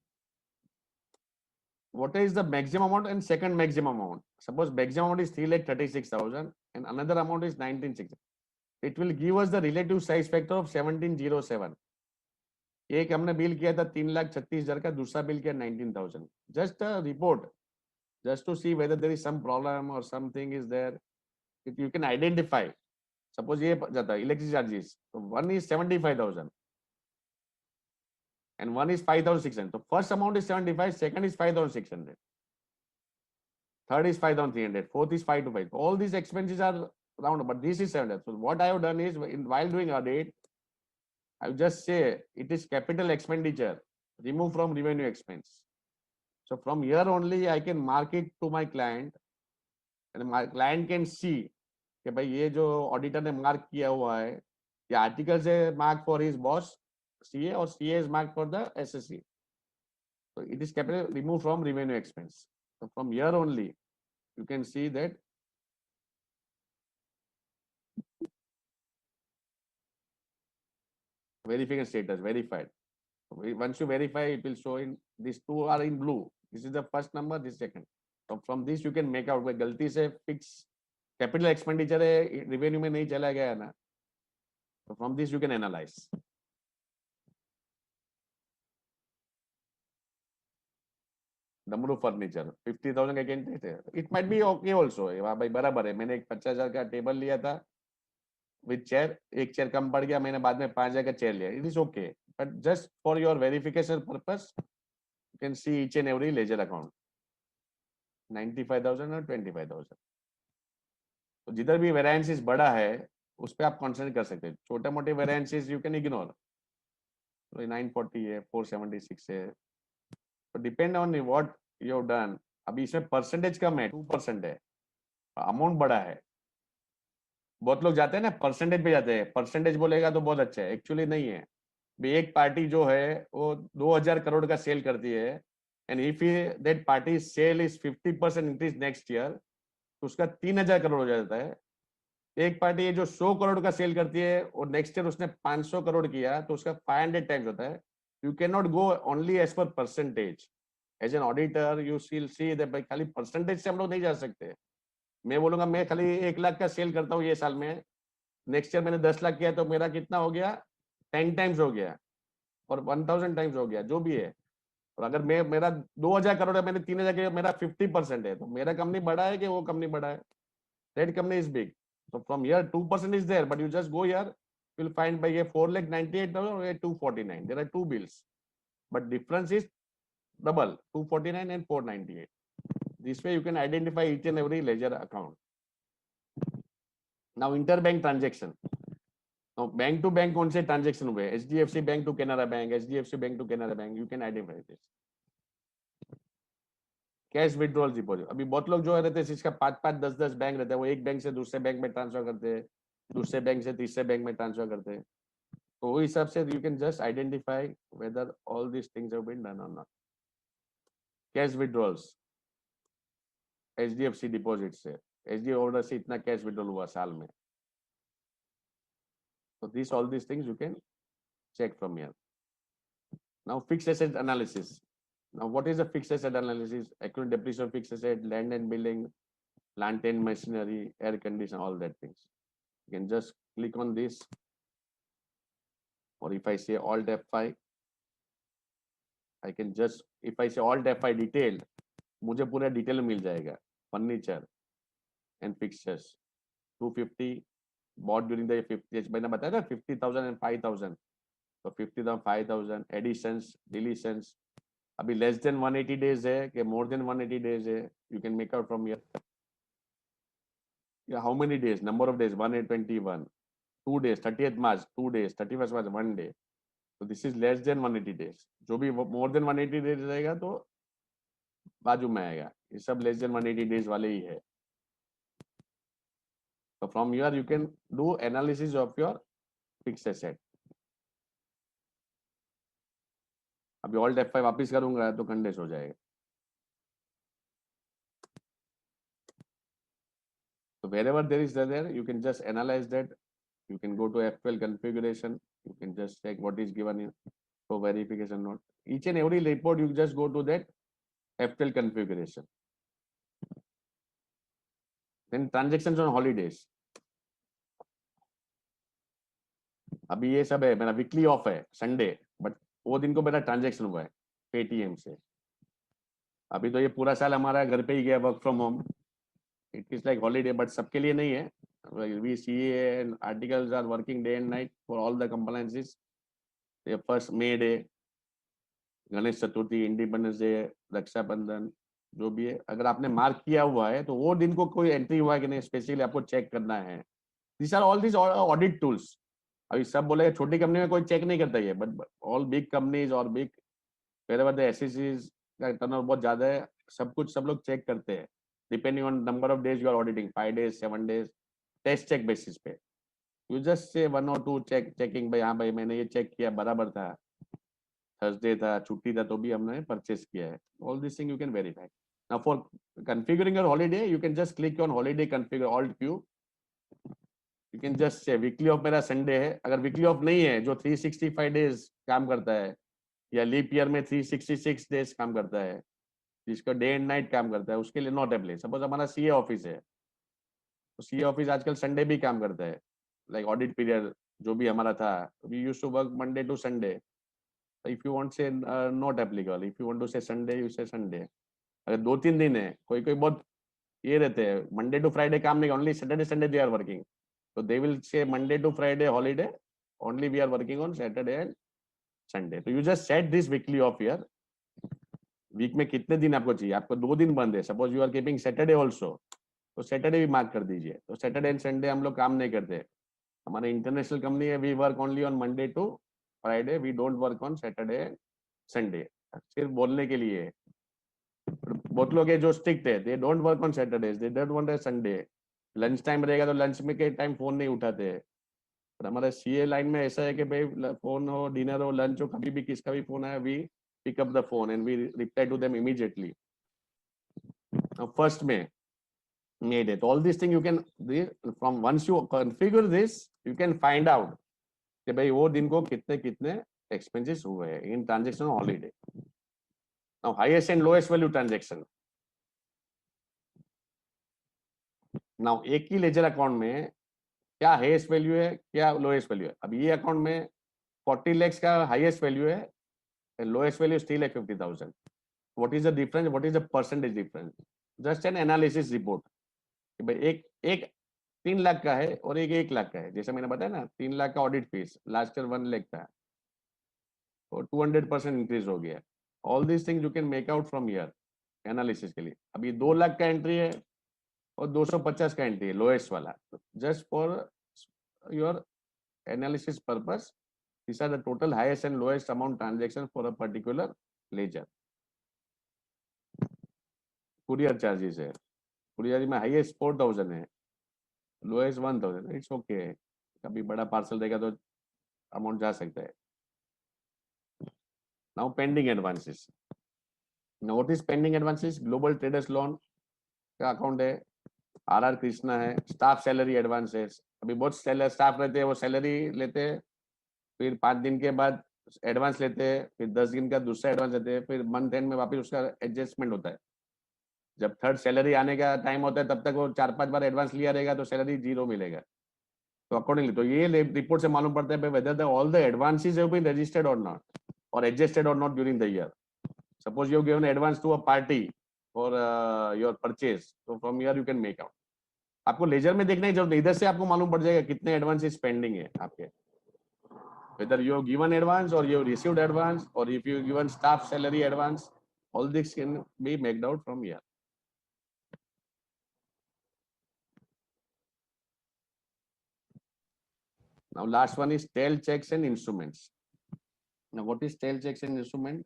what is the maximum amount and second maximum amount. Suppose maximum amount is 3,36,000 and another amount is 19,600. It will give us the relative size factor of 1707. एक हमने bill किया था 3,36,000 का, दूसरा bill किया 19,000. Just a report, just to see whether there is some problem or something is there. If you can identify. Suppose ये जाता है electricity charges, so one is 75,000 and one is 5,600. So first amount is 75, second is 5,600, third is 5,300, fourth is 525. All these expenses are round, but this is 700. So what I have done is, while doing audit, I will just say it is capital expenditure, remove from revenue expense. So from here only I can mark it to my client, and my client can see कि भाई ये जो auditor ने mark किया हुआ है, ये article से mark for his boss CA और CA is mark for the SSC. So it is capital removed from revenue expense. So from here only you can see that verification status verified. Once you verify, it will show in these two are in blue. This is the first number, this second. So from this you can make out where गलती से fix capital expenditure है, revenue में नहीं चला गया है ना. So from this you can analyze. डमरू फर्नीचर 50,000 अगेन थे. It might be okay also. भाई बराबर है, मैंने एक 50,000 का टेबल लिया था विद चेयर, एक चेयर कम पड़ गया, मैंने बाद में 5,000 का चेयर लिया. It is okay, but just for your verification purpose you can see each and every ledger account. 95,000 और 25,000. तो जिधर भी वेरिएंसेस बड़ा है उस पर आप कॉन्सेंट्रेट कर सकते हैं. छोटे मोटे वेरिएंसेस यू कैन इग्नोर. तो 940 है, 476 है, तो depend on what you have done. अभी इसमें परसेंटेज कम है, 2% है, अमाउंट बड़ा है. बहुत लोग जाते हैं ना परसेंटेज पे जाते हैं, परसेंटेज बोलेगा तो बहुत अच्छा है, एक्चुअली नहीं है. एक पार्टी जो है वो 2,000 करोड़ का सेल करती है, and if that party sale is 50% increase next year, तो उसका 3,000 करोड़ हो जाता है. एक पार्टी है जो 100 करोड़ का सेल करती है और नेक्स्ट ईयर उसने 500 करोड़ किया, तो उसका 500 टाइम्स होता है. You can not go only as per percentage. As an auditor you see that भाई खाली परसेंटेज से हम लोग नहीं जा सकते. मैं बोलूंगा मैं खाली 1 लाख का सेल करता हूँ ये साल में, नेक्स्ट ईयर मैंने 10 लाख किया तो मेरा कितना हो गया, 10 टाइम्स हो गया और 1000 टाइम्स हो गया, जो भी है। और अगर मैं मेरा 2000 करोड़ है, मैंने 3000 के, मेरा 50% है, तो मेरा कंपनी बड़ा है कि वो कंपनी बड़ा है? That company is big. So from here 2% is there, but you just go here, you will find by ये 4,98,000 or 249. There are two bills, but difference is double, 249 and 498. This way you can identify each and every ledger account. Now interbank transaction. Now bank to bank कौन से transaction हुए? HDFC Bank to Canara Bank, HDFC Bank to Canara Bank. You can identify this. Cash withdrawal deposit, अभी बहुत लोग जो रहते हैं इसका 5-5, 10-10 बैंक रहते हैं, वो एक बैंक से दूसरे बैंक में ट्रांसफर करते हैं, दूसरे बैंक से तीसरे बैंक में ट्रांसफर करते हैं। तो वो हिसाब से you can just identify whether all this things have been done और not. Cash withdrawals, HDFC deposit से, एचडी ऑर्डर से इतना कैश विड्रॉल हुआ साल में। तो this all this things you can check from here. Now fixed asset analysis. Now what is a fixed asset analysis? Accrued depreciation of fixed asset, land and building, plant and machinery, air condition, all that things. You can just click on this, or if I say Alt F5, I can just, if I say Alt F5 detailed, मुझे पूरा detail मिल जाएगा। Furniture and fixtures 250 bought during the 50, मैंने बताया था 50,000 and 5,000, तो 50,000 5,000 editions deletions. अभी less than 180 days है कि मोर देन 180 डेज है, you can make out from here. How many days, number of days 121, 2 days 30th March 2 days, 31st March 1 day, तो this is less than 180 days. जो भी more than 180 days रहेगा तो बाजू में आएगा, ये सब लेस देन 180 डेज वाले ही है। So from here you can do analysis of your fixed asset. अभी Alt F5 वापस करूंगा तो कंडेंस हो जाएगा। So wherever there is there, you can just analyze that. You can go to F12 configuration. You can just check what is given in for verification note. Each and every report you just go to that F12 configuration. Then transactions on holidays. अभी ये सब है, मेरा weekly off है Sunday, but वो दिन को मेरा ट्रांजेक्शन हुआ है पेटीएम से। अभी तो ये पूरा साल हमारा घर पे ही गया, work from home, it is like holiday, but सबके लिए नहीं है। We see and articles are working day and night for all the compliances. First May day, Ganesh Chaturthi, Independence Day, Rakshabandhan, जो भी है, अगर आपने मार्क किया हुआ है तो वो दिन को कोई एंट्री हुआ है कि नहीं, स्पेशली आपको चेक करना है। This are all this audit tools. अभी सब बोले छोटी कंपनी में कोई चेक नहीं करता है, बट ऑल बिग कंपनीज और बिग wherever the SECs का टर्नओवर बहुत ज्यादा है, सब कुछ सब लोग चेक करते हैं depending on number of days you are auditing, 5 days 7 days, test check basis पे। You just say 1 or 2 checking, भाई हाँ भाई मैंने ये चेक किया बराबर था, थर्सडे था छुट्टी था तो भी हमने परचेस किया है। All this thing you can verify. Now for configuring your holiday you can just click on holiday configure, alt q, you can just say weekly off मेरा संडे है। अगर वीकली ऑफ नहीं है, जो 365 डेज काम करता है या लीप ईयर में 366 डेज काम करता है, जिसका डे एंड नाइट काम करता है, उसके लिए नॉट एप्लाई। सपोज हमारा सीए ऑफिस है, तो सीए ऑफिस आजकल संडे भी काम करता है, लाइक ऑडिट पीरियड जो भी हमारा था, we used to work Monday to Sunday. If you want say not applicable, if you want to say Sunday you say Sunday. अगर 2-3 दिन है, कोई कोई बहुत ये रहते हैं मंडे टू फ्राइडे काम नहीं, only Saturday Sunday they are working, तो they will say Monday to Friday holiday, only we are working on Saturday and Sunday. तो you just set this weekly off year, week में कितने दिन आपको चाहिए। आपको 2 दिन बंद है, suppose you are keeping Saturday also, तो सैटरडे भी मार्क कर दीजिए। तो सैटरडे एंड संडे हम लोग काम नहीं करते, हमारे इंटरनेशनल कंपनी है, we work only on Monday to Friday, we don't work on Saturday Sunday. सिर्फ बोलने के लिए, बहुत लोग है जो स्ट्रिक्ट है, they don't work on Saturday, they don't want Sunday. Lunch time रहेगा तो लंच में के टाइम फोन नहीं उठाते हैं, पर हमारे सीए लाइन में ऐसा है कि भाई फोन हो, डिनर हो, लंच हो, कभी भी किसका भी फोन आया, we pick up the phone and we reply to them immediately. Now first May day, all these things you can, from once you configure this you can find out कि भाई वो दिन को कितने कितने एक्सपेंसेस हुए हैं in transaction holiday. Now highest and lowest value transaction. Now एक ही लेजर अकाउंट में क्या हाईएस्ट वैल्यू है क्या लोएस्ट वैल्यू है। अब ये अकाउंट में 40 lakhs का highest value है, and lowest value still है 50,000. What is the difference? What is the percentage difference? Just an analysis report. कि भाई एक एक 3 लाख का है और एक 1 लाख का है. जैसे मैंने बताया ना, 3 लाख का audit fees last year 1 lakh था, और 200% इंक्रीज हो गया. All this thing you can make out from year analysis के लिए. अभी 2 लाख का एंट्री है और 250 का एंट्री है, लोएस्ट वाला. Just for your analysis purpose, these are the total highest and lowest amount transaction for a particular ledger. Courier charges है, कुरियर में हाईएस्ट 4,000 है, लोएस्ट 1,000. इट्स ओके, कभी बड़ा पार्सल देगा तो अमाउंट जा सकता है. Now pending advances. Note is pending advances. Global traders loan का अकाउंट है, आर कृष्णा है. Staff salary advances. अभी बहुत स्टाफ रहते हैं, वो सैलरी लेते हैं, फिर 5 दिन के बाद एडवांस लेते हैं, फिर 10 दिन का दूसरा एडवांस लेते हैं, फिर मंथ एंड में वापस उसका एडजस्टमेंट होता है. जब थर्ड सैलरी आने का टाइम होता है तब तक वो 4-5 बार एडवांस लिया रहेगा, तो सैलरी 0 मिलेगा. तो अकॉर्डिंगली, तो ये रिपोर्ट से मालूम पड़ता है whether all the advances have been registered और नॉट, और एडजस्टेड और not during the year. Suppose you have given advance to a party for your purchase, तो from year you can make out. आपको ledger में देखने की जरूरत नहीं, इधर से आपको मालूम पड़ जाएगा कितने एडवांसेस पेंडिंग है आपके. Whether you have given advance or you have received advance, or if you have given staff salary advance, all this can be made out from here. Now last one is tail checks and instruments. Now what is tail checks and instrument?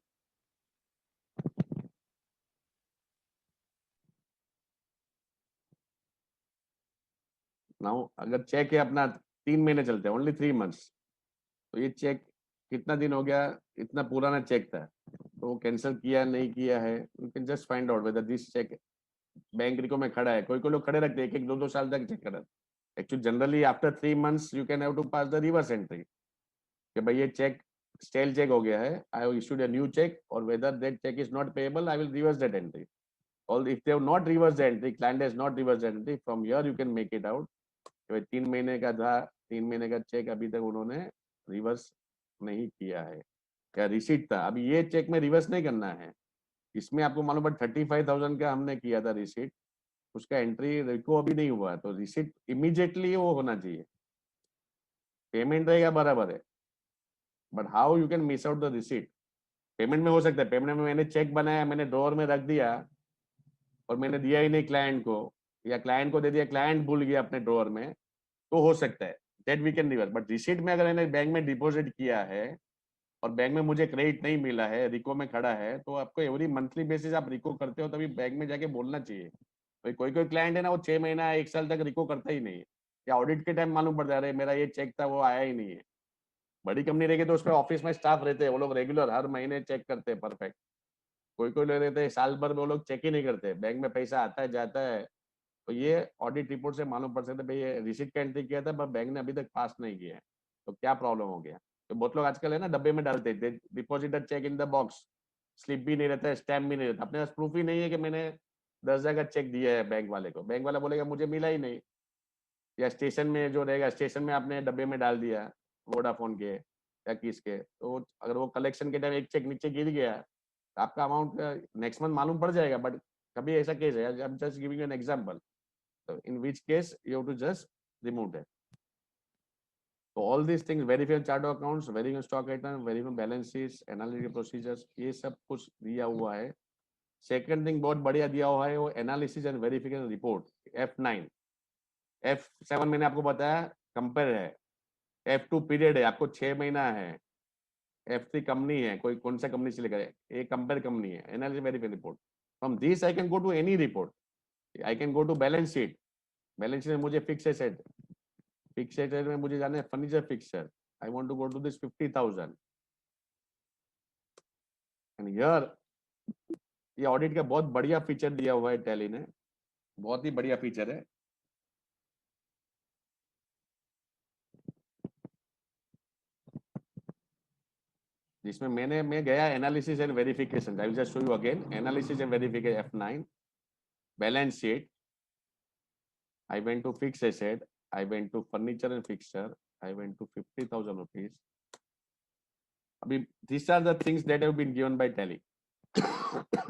Now अगर check है अपना 3 महीने चलते हैं, only 3 months, तो ये check कितना दिन हो गया, इतना पुराना चेक था, तो वो कैंसिल किया नहीं किया है, you can just find out whether this cheque bank reco में खड़ा है. कोई कोई लोग खड़े रखते हैं, 1-2 साल तक चेक कर. Actually generally after 3 months you can have to pass the reverse entry कि भाई ये चेक स्टेल चेक हो गया है, I have issued a new cheque, और whether that cheque is not payable, I will reverse that entry. और if they have not reverse the entry, client has not reverse the entry, from here you can make it out कि भाई 3 महीने का था, 3 महीने का check अभी तक उन्होंने रिवर्स नहीं किया है, क्या रिसीट था. अभी ये चेक में रिवर्स नहीं करना है, इसमें आपको मालूम पड़ 35,000 का हमने किया था रिसीट, उसका एंट्री रिको अभी नहीं हुआ, तो रिसीट इमीडिएटली वो होना चाहिए. पेमेंट रहेगा बराबर है, but how you can miss out the receipt. Payment में हो सकता है, पेमेंट में मैंने चेक बनाया, मैंने ड्रॉअर में रख दिया और मैंने दिया ही नहीं क्लाइंट को, या क्लाइंट को दे दिया, क्लाइंट भूल गया अपने ड्रॉअर में, तो हो सकता है that we can reverse. But receipt में अगर मैंने बैंक में डिपॉजिट किया है और बैंक में मुझे क्रेडिट नहीं मिला है, रिको में खड़ा है, तो आपको एवरी मंथली बेसिस आप रिको करते हो, तभी बैंक में जाके बोलना चाहिए. भाई कोई कोई क्लाइंट है ना, वो 6 महीना 1 साल तक रिको करता ही नहीं है, या ऑडिट के टाइम मालूम पड़ जा रहा है मेरा ये चेक था वो आया ही नहीं है. बड़ी कंपनी रहेगी तो उसमें ऑफिस में स्टाफ रहते हैं, वो लोग रेगुलर हर महीने चेक करते हैं परफेक्ट. कोई कोई लोग रहते हैं साल भर में वो लोग चेक ही नहीं करते, बैंक में पैसा आता है जाता है. तो ये ऑडिट रिपोर्ट से मालूम पड़ सकता है भाई ये रिसीट का एंट्री किया था पर बैंक ने अभी तक पास नहीं किया है, तो क्या प्रॉब्लम हो गया. तो बहुत लोग आजकल है ना डब्बे में डालते हैं, deposited cheque in the box, slip भी नहीं रहता है, स्टैम्प भी नहीं रहता, अपने पास प्रूफ ही नहीं है कि मैंने 10,000 का चेक दिया है बैंक वाले को. बैंक वाला बोलेगा मुझे मिला ही नहीं, या स्टेशन में जो रहेगा, स्टेशन में आपने डब्बे में डाल दिया वोडाफोन के या किसके, तो अगर वो कलेक्शन के टाइम एक चेक नीचे गिर गया, तो आपका अमाउंट नेक्स्ट मंथ मालूम पड़ जाएगा. बट कभी ऐसा केस है, I am just giving an example, तो in which case you have to just remove that. तो all this things, verify chart of accounts, verify stock item, verify balance sheets, analytical procedures, ये सब कुछ दिया हुआ है. Second thing बहुत बढ़िया दिया हुआ है, वो analysis and verification report F9. F7 मैंने आपको बताया कंपेयर है, F2 पीरियड है, आपको 6 महीना है. F3 कंपनी है, कोई कौन सा कंपनी से लेकर, ये कंपेयर कंपनी है. Analysis verify report, from this I can go to any report. I can go to balance sheet. Balance sheet में मुझे फिक्स एसेट, फिक्स एसेट में मुझे जाना है furniture fixture, I want to go to this 50,000. And here ये audit का बहुत बढ़िया फीचर दिया हुआ है टैली ने, बहुत ही बढ़िया फीचर है. जिसमें मैं गया analysis and verification, I will just show you again. Analysis and verification F9, balance sheet, I went to fixed asset, I went to furniture and fixture, I went to 50,000 rupees. अभी these are the things that have been given by Tally.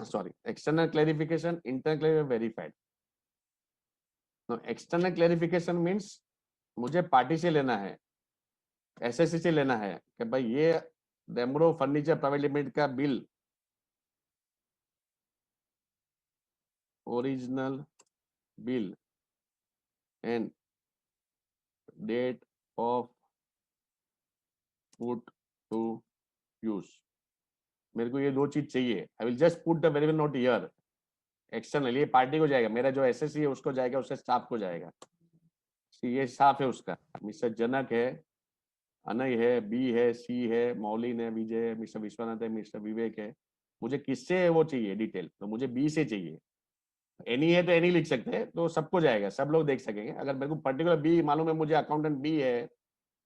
Sorry, external clarification, internal clarification, verified. Now external clarification means मुझे party से लेना है, SSC से लेना है कि भाई ये डेमरो फर्नीचर प्राइवेट लिमिटेड का bill original bill and date of put to use, मेरे को ये दो चीज चाहिए. I will just put the variable note here. External ये पार्टी को जाएगा, मेरा जो एसएससी है उसको जाएगा, उससे स्टाफ को जाएगा. ये स्टाफ है उसका, मिस्टर जनक है, अनय है, बी है, सी है, मौलिन है, विजय है, मिस्टर विश्वनाथ है, मिस्टर विवेक है. मुझे किससे वो चाहिए डिटेल, तो मुझे बी से चाहिए. एनी है तो एनी लिख सकते हैं, तो सबको जाएगा, सब लोग देख सकेंगे. अगर मेरे को पर्टिकुलर बी मालूम है, मुझे अकाउंटेंट बी है,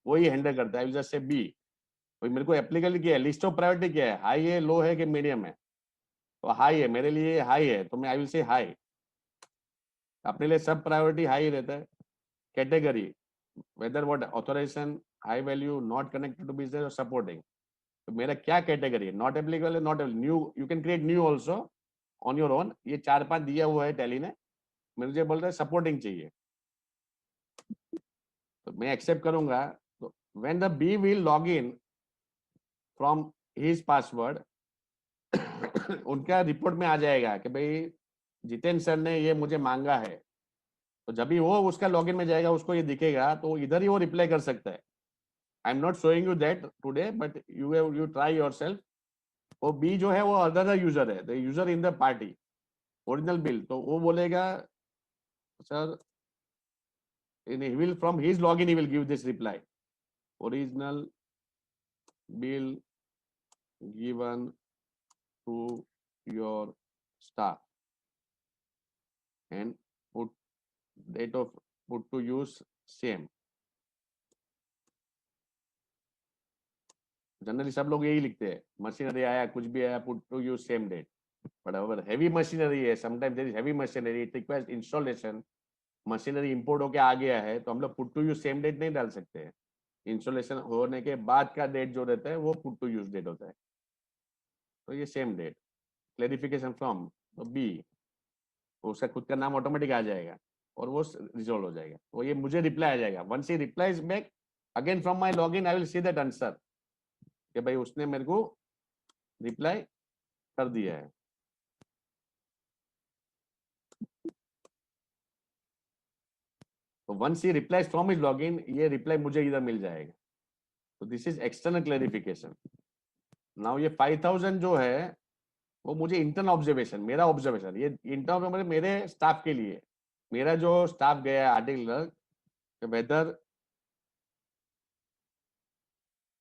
वही हैंडल करता है, जस्ट से बी. तो मेरे को एप्लीकेबल क्या है, लिस्ट ऑफ प्रायोरिटी क्या है, हाई है, लो है कि मीडियम है. तो हाई है, मेरे लिए हाई है, तो मैं आई विल से हाई. अपने लिए सब प्रायोरिटी हाई रहता है. Category, whether what authorization, high value, not connected to business और सपोर्टिंग. तो मेरा क्या कैटेगरी है, नॉट एप्लीकेबल है, not new, you can create new also on your own. ये 4-5 दिया हुआ है टैली ने. मुझे बोल रहा है सपोर्टिंग चाहिए, तो मैं एक्सेप्ट करूंगा. तो when the B will log in from his password, उनका रिपोर्ट में आ जाएगा कि भाई जितेंद्र सर ने ये मुझे मांगा है. तो जब भी वो उसका लॉगिन में जाएगा, उसको ये दिखेगा, तो इधर ही वो रिप्लाई कर सकता है. I am not showing you that today, but you try yourself. वो बी जो है वो अदर यूजर है, the user in the party original bill. तो वो बोलेगा sir, he will from his login he will give this reply, original bill given to your staff and put date of put to use same. Generally सब लोग यही लिखते हैं, machinery आया, कुछ भी आया, put to use same date. But अगर हैवी मशीनरी है, sometimes there is heavy machinery, it requires installation, machinery import होके आ गया है, तो हम लोग put to use same date नहीं डाल सकते हैं. इंस्टॉलेशन होने के बाद का डेट जो रहता है वो पुट टू यूज डेट होता है. तो ये सेम डेट. क्लेरिफिकेशन फ्रॉम, तो बी, उसका खुद का नाम ऑटोमेटिक आ जाएगा और वो रिजोल्व हो जाएगा. तो ये मुझे रिप्लाई आ जाएगा. Once he replies back again from my login, I will see that answer कि भाई उसने मेरे को रिप्लाई कर दिया है. तो once he replies from his login, ये रिप्लाई मुझे इधर मिल जाएगा. तो this is external clarification. Now ये 5000 जो है वो मुझे इंटरनल ऑब्जर्वेशन, मेरा ऑब्जर्वेशन, ये इंटरनल मेरे स्टाफ के लिए, मेरा जो स्टाफ गया है article, whether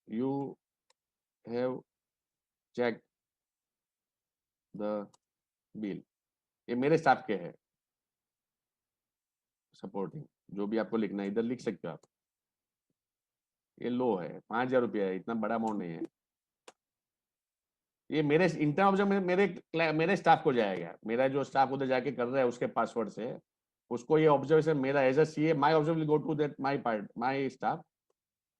you have check the bill, ये मेरे स्टाफ के है. सपोर्टिंग जो भी आपको लिखना है इधर लिख सकते हो आप. ये लो है, 5000 रुपया है, इतना बड़ा अमाउंट नहीं है. ये मेरे इंटर्न ऑब्जर्व मेरे स्टाफ को जाएगा. मेरा जो स्टाफ उधर जाके कर रहा है उसके पासवर्ड से, उसको ये ऑब्जर्वेशन मेरा as a CA, my observe will go to that my part my staff.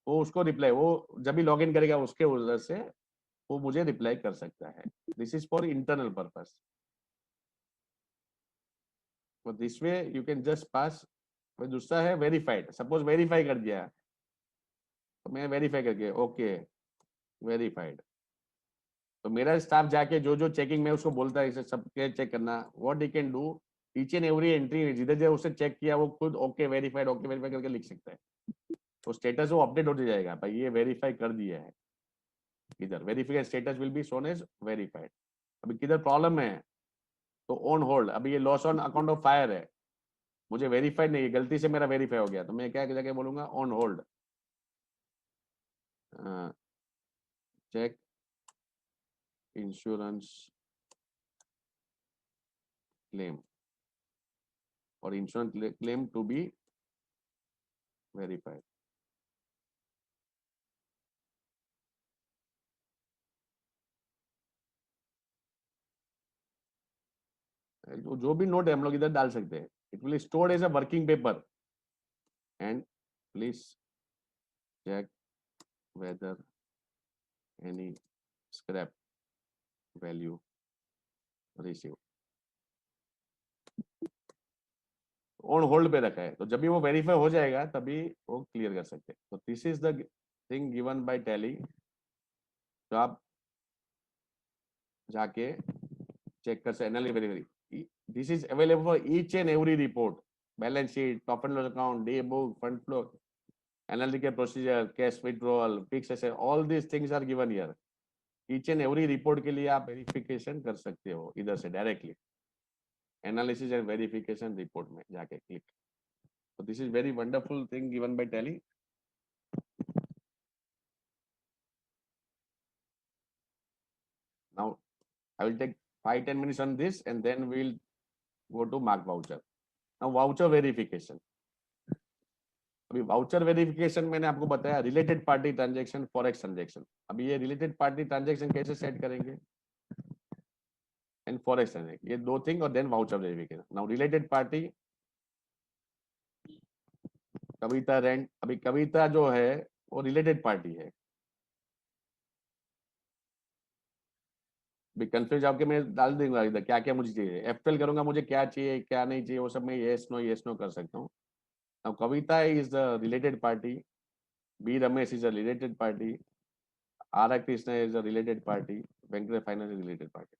वो उसको रिप्लाई, वो जब भी लॉग इन करेगा उसके उधर से वो मुझे रिप्लाई कर सकता है. This is for internal purpose. तो this way you can just pass. दूसरा है वेरीफाइड. सपोज वेरीफाई कर दिया, तो मैं वेरीफाई करके ओके वेरीफाइड, तो मेरा स्टाफ जाके जो जो चेकिंग में उसको बोलता है इसे सबके चेक करना, what he can do, each and every entry जिधर जिधर उसने चेक किया वो खुद ओके वेरीफाइड करके लिख सकता है. तो स्टेटस वो अपडेट होते जाएगा, भाई ये वेरीफाई कर दिया है. इधर verified status will be shown as verified. अभी किधर प्रॉब्लम है, तो ऑन होल्ड. अभी ये loss on account of fire है, मुझे वेरीफाइड नहीं है, गलती से मेरा वेरीफाई हो गया, तो मैं क्या जाके बोलूंगा on hold, cheque insurance claim और insurance claim to be verified. जो भी नोट है हम लोग इधर डाल सकते हैं. It will stored as a working paper and please check whether any scrap value received, on hold पे रखा है, तो जब भी वो वेरीफाई हो जाएगा तभी वो क्लियर कर सकते हैं। तो this is the thing given by tally, तो आप जाके चेक कर सकते, analysis verify, this is available for each and every report, balance sheet, profit and loss account, day book, fund flow, analytical procedure, cash withdrawal, fixed asset, all these things are given here. Each and every report के लिए आप verification कर सकते हो इधर से directly, analysis and verification report में जाके click. So this is very wonderful thing given by Tally. Now I will take 5-10 minutes on this and then we'll go to mark voucher. Now voucher verification. अभी voucher verification मैंने आपको बताया related party transaction, forex transaction. अभी ये related party transaction कैसे set करेंगे and forex transaction, ये दो थिंग, और then voucher verification. Now related party, Kavita rent, अभी कविता जो है वो रिलेटेड पार्टी है। भी कंफ्यूज आपके मैं डाल दूंगा इधर क्या क्या मुझे चाहिए, F12 करूंगा मुझे क्या चाहिए क्या नहीं चाहिए, वो सब मैं येस नो कर सकता हूँ। Now Kavita is the related party, B Ramesh is a related party, R Krishna is a related party, Venkatesh finance is related party.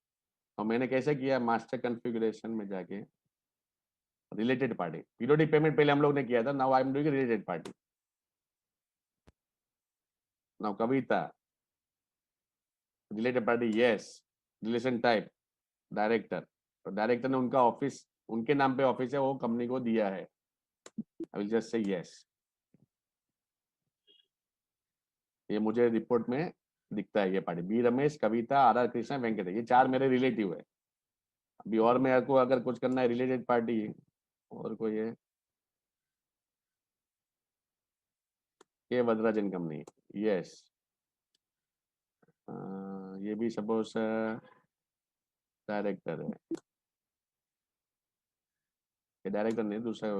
और मैंने कैसे किया, मास्टर कॉन्फ़िगरेशन में जाके रिलेटेड पार्टी, पीरियोडिक पेमेंट पहले हम लोग ने किया था, now I am doing related party. Now Kavita related party, yes, relation type director, तो डायरेक्टर ने उनका ऑफिस, उनके नाम पे ऑफिस है, वो कंपनी को दिया है, I will just say yes. ये मुझे रिपोर्ट में दिखता है, ये party B Ramesh, Kavita, R Krishna, Venkatesh, ये चार मेरे रिलेटिव है। अभी और मेरे को अगर कुछ करना है रिलेटेड पार्टी और कोई है, ये वज्राजन कंपनी, यस, ये भी सपोज डायरेक्टर है, ये डायरेक्टर नहीं, दूसरा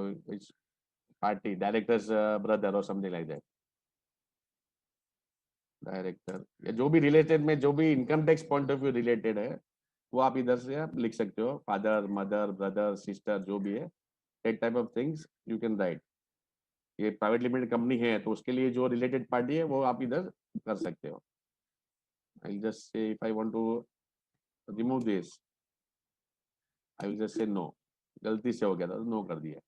पार्टी, डायरेक्टर्स ब्रदर और समथिंग लाइक दैट, डायरेक्टर, या जो भी रिलेटेड में जो भी income tax point of view related है वो आप इधर से आप लिख सकते हो, फादर, मदर, ब्रदर, सिस्टर, जो भी है, that type of things you can write. ये प्राइवेट लिमिटेड कंपनी है तो उसके लिए जो रिलेटेड पार्टी है वो आप इधर कर सकते हो। I just say if I want to remove this, I will just say no, गलती से हो गया था तो नो कर दिया।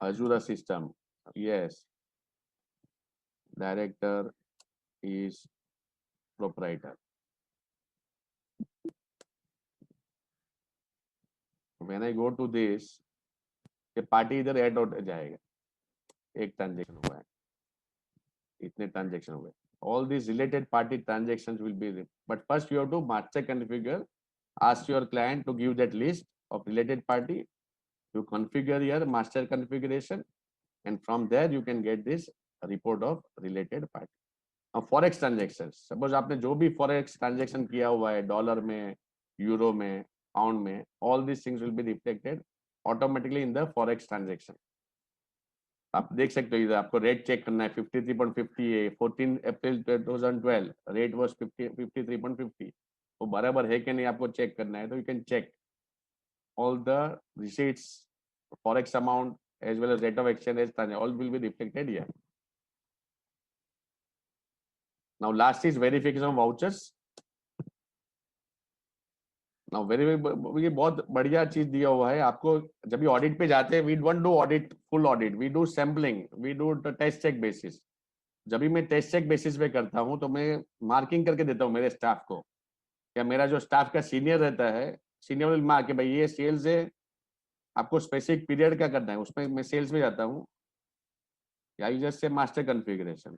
Azure system, yes, director is proprietor, when I go to this, ये पार्टी इधर ऐड हो जाएगा, एक ट्रांजेक्शन हुआ है, इतने ट्रांजेक्शन हुए, all these related party transactions will be, but first you have to master configure, ask your client to give that list of related party, you configure your master configuration and from there you can get this report of related party। अब forex transaction, suppose आपने जो भी forex transaction किया हुआ है dollar में, euro में, pound में, all this things will be reflected automatically in the forex transaction. आप देख सकते हो इधर आपको रेट चेक करना है, 53.50 है, 14 अप्रैल 2012 रेट वाज 53.50, वो बराबर है कि नहीं आपको चेक करना है, तो you can check all the receipts, forex amount as well as rate of exchange, all will be reflected here. Now last is verification of vouchers. Now ये बहुत बढ़िया चीज दिया हुआ है आपको, जब भी ऑडिट पे जाते हैं, we don't do audit full audit, we do sampling, we do test check basis. जब भी मैं टेस्ट चेक बेसिस पे करता हूँ तो मैं मार्किंग करके देता हूँ मेरे स्टाफ को, या मेरा जो स्टाफ का सीनियर रहता है, सीनियर विल मार्क के भाई ये सेल्स है, आपको स्पेसिफिक पीरियड का करना है, उसमें मैं सेल्स में जाता हूँ, या यू जस्ट से मास्टर कॉन्फ़िगरेशन,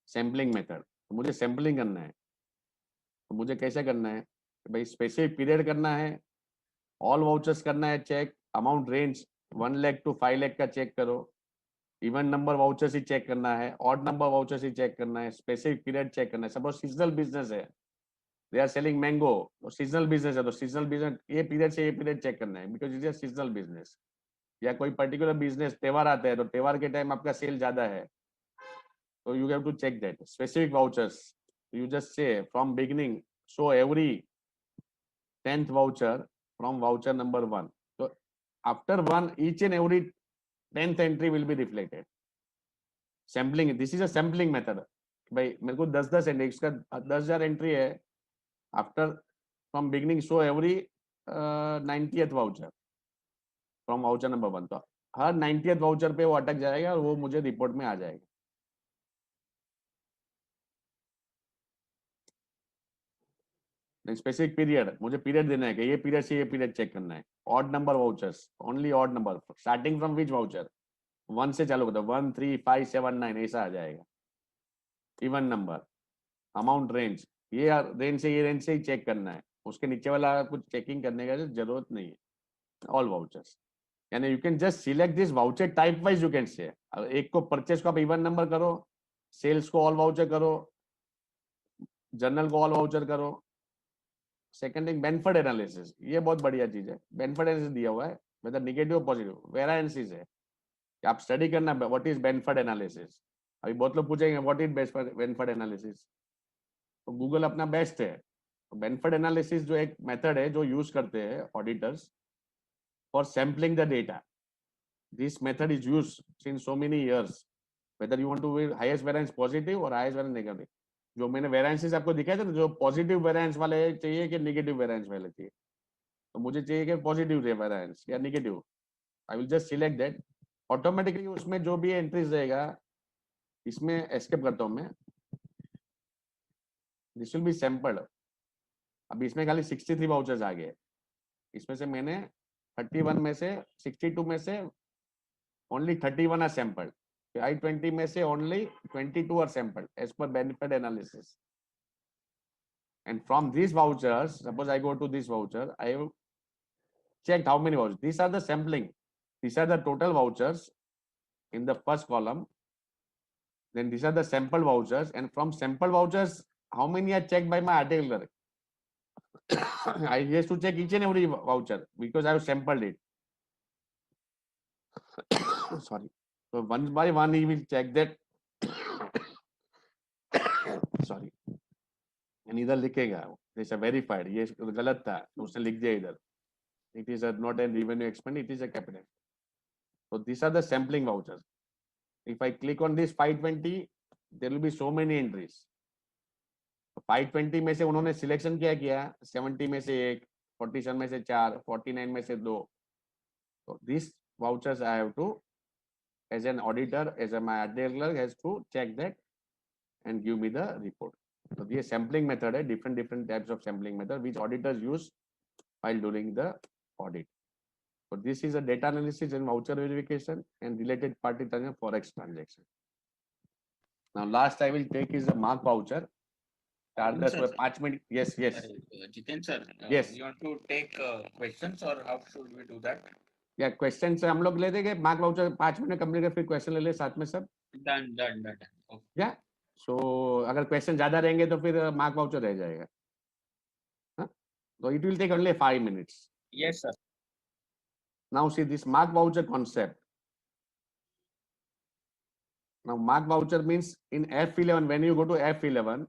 सैम्पलिंग मेथड, तो मुझे सैम्पलिंग करना है, तो मुझे कैसे करना है, भाई स्पेसिफिक पीरियड करना है, ऑल वाउचर्स करना है check, amount range 1 lakh to 5 lakh का चेक करो, इवन नंबर वाउचर्स ही चेक करना है, ऑड नंबर वाउचर्स ही चेक करना है, स्पेसिफिक पीरियड चेक करना है। सपोज सीजनल बिजनेस है, दे आर सेलिंग मैंगो, तो सीजनल बिजनेस है, तो सीजनल बिजनेस ये पीरियड से ये पीरियड चेक करना है, because it is seasonal business. या कोई पर्टिकुलर बिजनेस त्योहार आता है तो त्योहार के टाइम आपका सेल ज्यादा है, तो you have to check that specific vouchers. You just say from beginning, show every 10th voucher from voucher number 1. So after one, each and every 10th entry will be reflected. Sampling, this is a sampling method. भाई मेरे को 10 entry, इसका 10,000 entry है. After from beginning show every 90th voucher from voucher number 1. तो हर 90th voucher पे वो अटक जाएगा और वो मुझे रिपोर्ट में आ जाएगा. स्पेसिफिक पीरियड, मुझे पीरियड देना है कि ये पीरियड से ये पीरियड चेक करना है. Odd number vouchers, only odd number, starting from which voucher, 1 से चालू होता है, 1 3 5 7 9 ऐसा आ जाएगा. इवन नंबर, अमाउंट रेंज, ये रेंज से ये रेंज से ही चेक करना है, उसके नीचे वाला कुछ चेकिंग करने का जरूरत नहीं है. ऑल वाउचर्स, यानी you can just select this voucher type wise. You can say एक को परचेस को आप इवन नंबर करो, सेल्स को ऑल वाउचर करो, जर्नल को ऑल वाउचर करो. सेकंड थिंग बेनिफिट एनालिसिस, ये बहुत बढ़िया चीज है. बेनिफिट एनालिसिस दिया हुआ है, मतलब नेगेटिव पॉजिटिव वेरिएंसेस है कि आप स्टडी करना व्हाट इज बेनिफिट एनालिसिस. अभी बहुत लोग पूछेंगे व्हाट इज बेनिफिट एनालिसिस, तो गूगल अपना बेस्ट है. बेनिफिट एनालिसिस जो एक मेथड है जो यूज करते हैं auditors for sampling the data. This method is use since so many years, whether you want to highest variance positive और हाईएस्ट वेरिएंस नेगेटिव. जो मैंने वेरिएंसेस आपको दिखाए थे ना, जो पॉजिटिव वेरिएंस वाले चाहिए कि नेगेटिव वेरिएंस वाले चाहिए, तो मुझे चाहिए कि पॉजिटिव वेरिएंस या negative. I will just select that. Automatically उसमें जो भी एंट्रीज रहेगा, इसमें एस्केप करता हूं मैं, दिस विल बी सैंपल्ड. अभी इसमें खाली 63 वाउचर्स आ गए. इसमें से मैंने 31 में से 62 में से ओनली 31 आर सैंपल्ड. I-20 में से ओनली 22 आर सैंपल्ड एज पर benefit analysis. And from these vouchers, suppose I go to this voucher, I have checked how many vouchers. These are the sampling. These are the total vouchers in the first column. Then these are the sample vouchers. And from sample vouchers, how many are checked by my article clerk? I used to check each and every voucher because I have sampled it. Sorry. So one by one, he will check that. Sorry. And इधर लिखेगा जैसे verified, ये गलत था तो उसने लिख दिया इधर. It is not a revenue expense, it is a capital. So these are the sampling vouchers. If I click on this 520, there will be so many entries. 520 में से उन्होंने सिलेक्शन क्या किया, 70 में से एक, 47 में से 4, 49 में से 2. So these vouchers I have to, as an auditor, as my article clerk, has to check that and give me the report. So this sampling method है, different types of sampling method which auditors use while doing the audit. So this is a data analysis and voucher verification and related party transaction, forex transaction. Now last I will take is a mark voucher. Sir, 5 minutes. Yes. Jiten sir, Yes. you want to take questions or how should we do that? या question से हम लोग ले देंगे mark voucher 5 minute complete कर, फिर question ले ले साथ में सब. Done. Okay. या सो अगर क्वेश्चन ज्यादा रहेंगे तो फिर मार्क वाउचर रह जाएगा. तो it will take only 5 minutes. Yes, sir. Now see this mark voucher concept. Now mark voucher means in F11, when you go to F11,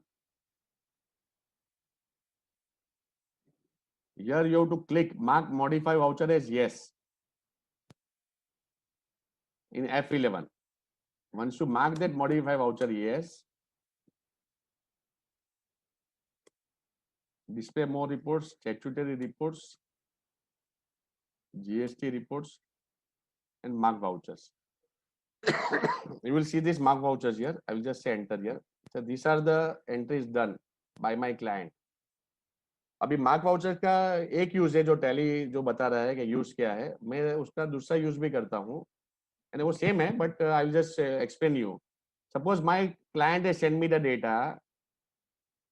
here you have to click mark modify voucher as yes. In F11, once you mark that modify voucher yes, display more reports, statutory reports, GST reports, and mark vouchers. You will see these mark vouchers here. I will just say enter here. So these are the entries done by my client. अभी mark voucher का एक use है जो tally जो बता रहा है कि यूज क्या है, मैं उसका दूसरा यूज भी करता हूँ, एंड वो सेम है but I will just explain you. Suppose my client has send me the data